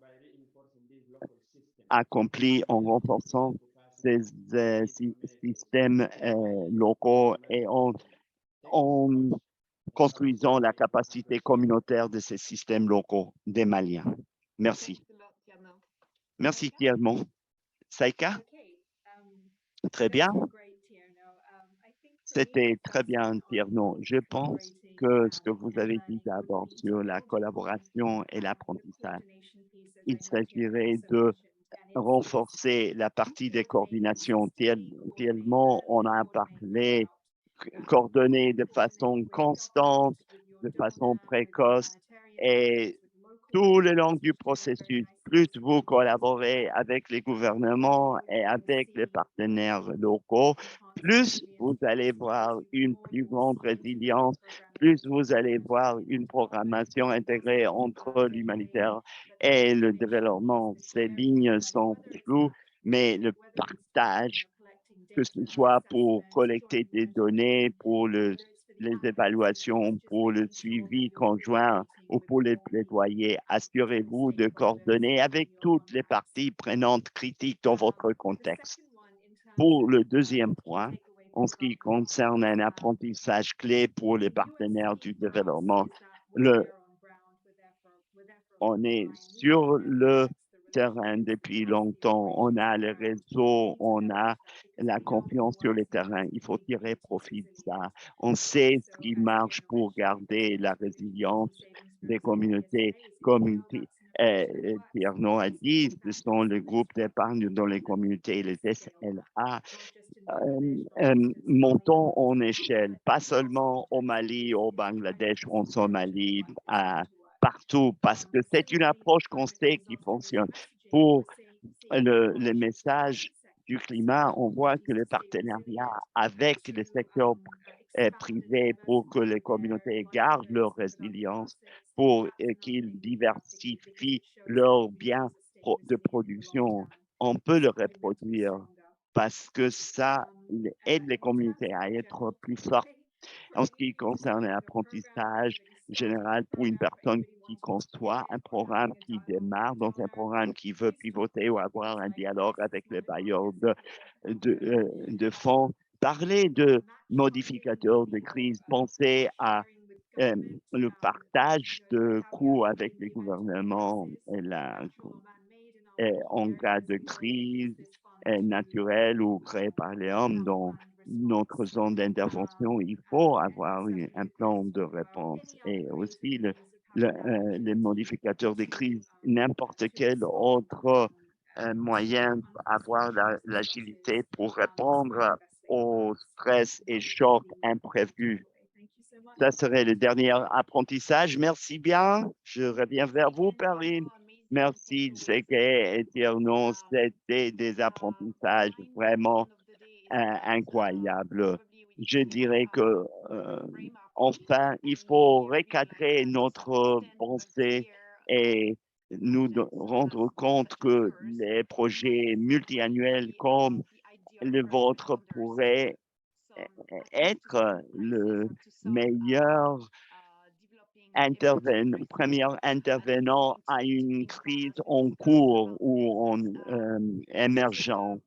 accompli en renforçant ces systèmes locaux et en construisant la capacité communautaire de ces systèmes locaux des Maliens. Merci. Merci, Tierno. Saïka? Très bien. C'était très bien, Tierno. Je pense que ce que vous avez dit d'abord sur la collaboration et l'apprentissage, il s'agirait de renforcer la partie des coordinations. Tellement on a parlé coordonner de façon constante, de façon précoce et tout le long du processus. Plus vous collaborez avec les gouvernements et avec les partenaires locaux, plus vous allez voir une plus grande résilience, plus vous allez voir une programmation intégrée entre l'humanitaire et le développement. Ces lignes sont floues, mais le partage, que ce soit pour collecter des données, pour les évaluations, pour le suivi conjoint ou pour les plaidoyers, assurez-vous de coordonner avec toutes les parties prenantes critiques dans votre contexte. Pour le deuxième point, en ce qui concerne un apprentissage clé pour les partenaires du développement, on est sur le terrain depuis longtemps, on a les réseaux, on a la confiance sur le terrain. Il faut tirer profit de ça. On sait ce qui marche pour garder la résilience des communautés. Comme Tierno a dit, ce sont les groupes d'épargne dans les communautés, les SLA. Montons en échelle, pas seulement au Mali, au Bangladesh, en Somalie, partout, parce que c'est une approche qu'on sait qui fonctionne. Pour le message du climat, on voit que le partenariat avec le secteur privé pour que les communautés gardent leur résilience, pour qu'ils diversifient leurs biens de production, on peut le reproduire parce que ça aide les communautés à être plus fortes. En ce qui concerne l'apprentissage général pour une personne qui conçoit un programme, qui démarre dans un programme, qui veut pivoter ou avoir un dialogue avec les bailleurs de fonds, parler de modificateurs de crise, penser à le partage de coûts avec les gouvernements en cas de crise naturelle ou créée par les hommes dans notre zone d'intervention. Il faut avoir un plan de réponse et aussi les modificateurs de crise, n'importe quel autre moyen, avoir l'agilité pour répondre au stress et chocs imprévus. Ça serait le dernier apprentissage. Merci bien. Je reviens vers vous, Perrine. Merci, Seké et Tierno. C'était des apprentissages vraiment incroyables. Je dirais que, enfin, il faut recadrer notre pensée et nous rendre compte que les projets multiannuels comme le vôtre pourraient être le meilleur premier intervenant à une crise en cours ou en émergente.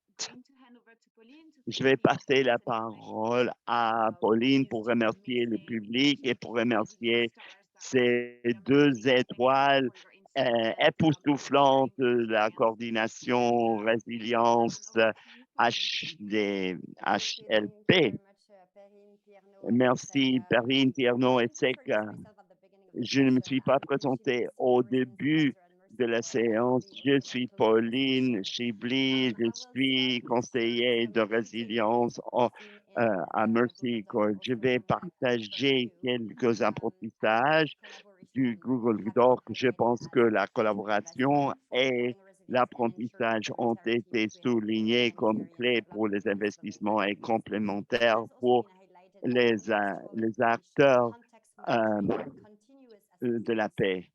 Je vais passer la parole à Pauline pour remercier le public et pour remercier ces 2 étoiles époustouflantes de la coordination, résilience, HLP. Merci, Perrine, Tierno et Sec. Je ne me suis pas présenté au début de la séance. Je suis Pauline Chibli, je suis conseillère de résilience à Mercy Corps. Je vais partager quelques apprentissages du Google Doc. Je pense que la collaboration et l'apprentissage ont été soulignés comme clés pour les investissements et complémentaires pour les acteurs de la paix.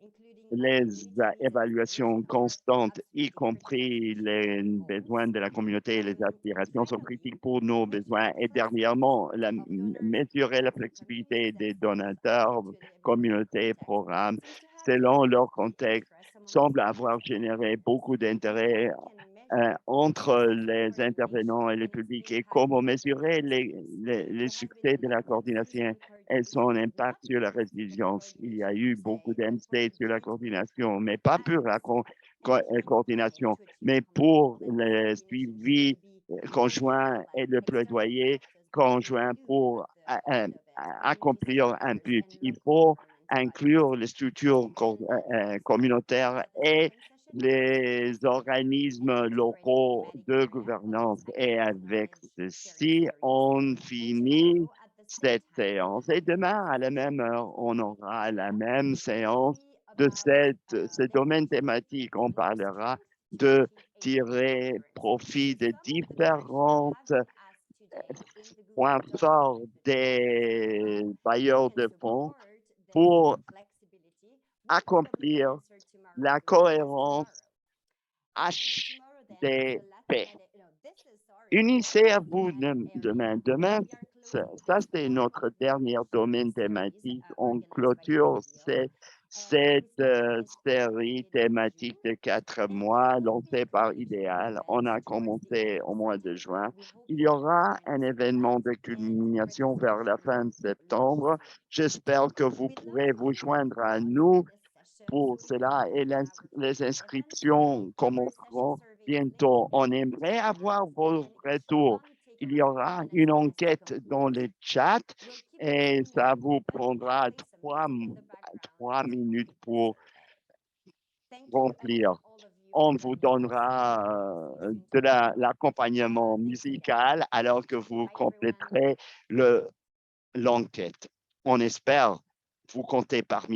Les évaluations constantes, y compris les besoins de la communauté et les aspirations, sont critiques pour nos besoins. Et dernièrement, mesurer la flexibilité des donateurs, communautés, programmes, selon leur contexte, semble avoir généré beaucoup d'intérêt entre les intervenants et le public. Et comment mesurer les succès de la coordination et son impact sur la résilience. Il y a eu beaucoup d'MC sur la coordination, mais pas pour la coordination, mais pour le suivi conjoint et le plaidoyer conjoint pour accomplir un but. Il faut inclure les structures communautaires et les organismes locaux de gouvernance. Et avec ceci, on finit cette séance. Et demain, à la même heure, on aura la même séance de ce domaine thématique. On parlera de tirer profit de différentes points forts des bailleurs de fonds pour accomplir la cohérence HDP. Unissez à vous demain. Demain, ça c'est notre dernier domaine thématique. On clôture cette série thématique de 4 mois lancée par Idéal. On a commencé au mois de juin. Il y aura un événement de culmination vers la fin de septembre. J'espère que vous pourrez vous joindre à nous pour cela et les inscriptions commenceront bientôt. On aimerait avoir vos retours. Il y aura une enquête dans le chat et ça vous prendra 3 minutes pour remplir. On vous donnera de l'accompagnement musical alors que vous compléterez l'enquête. On espère vous compter parmi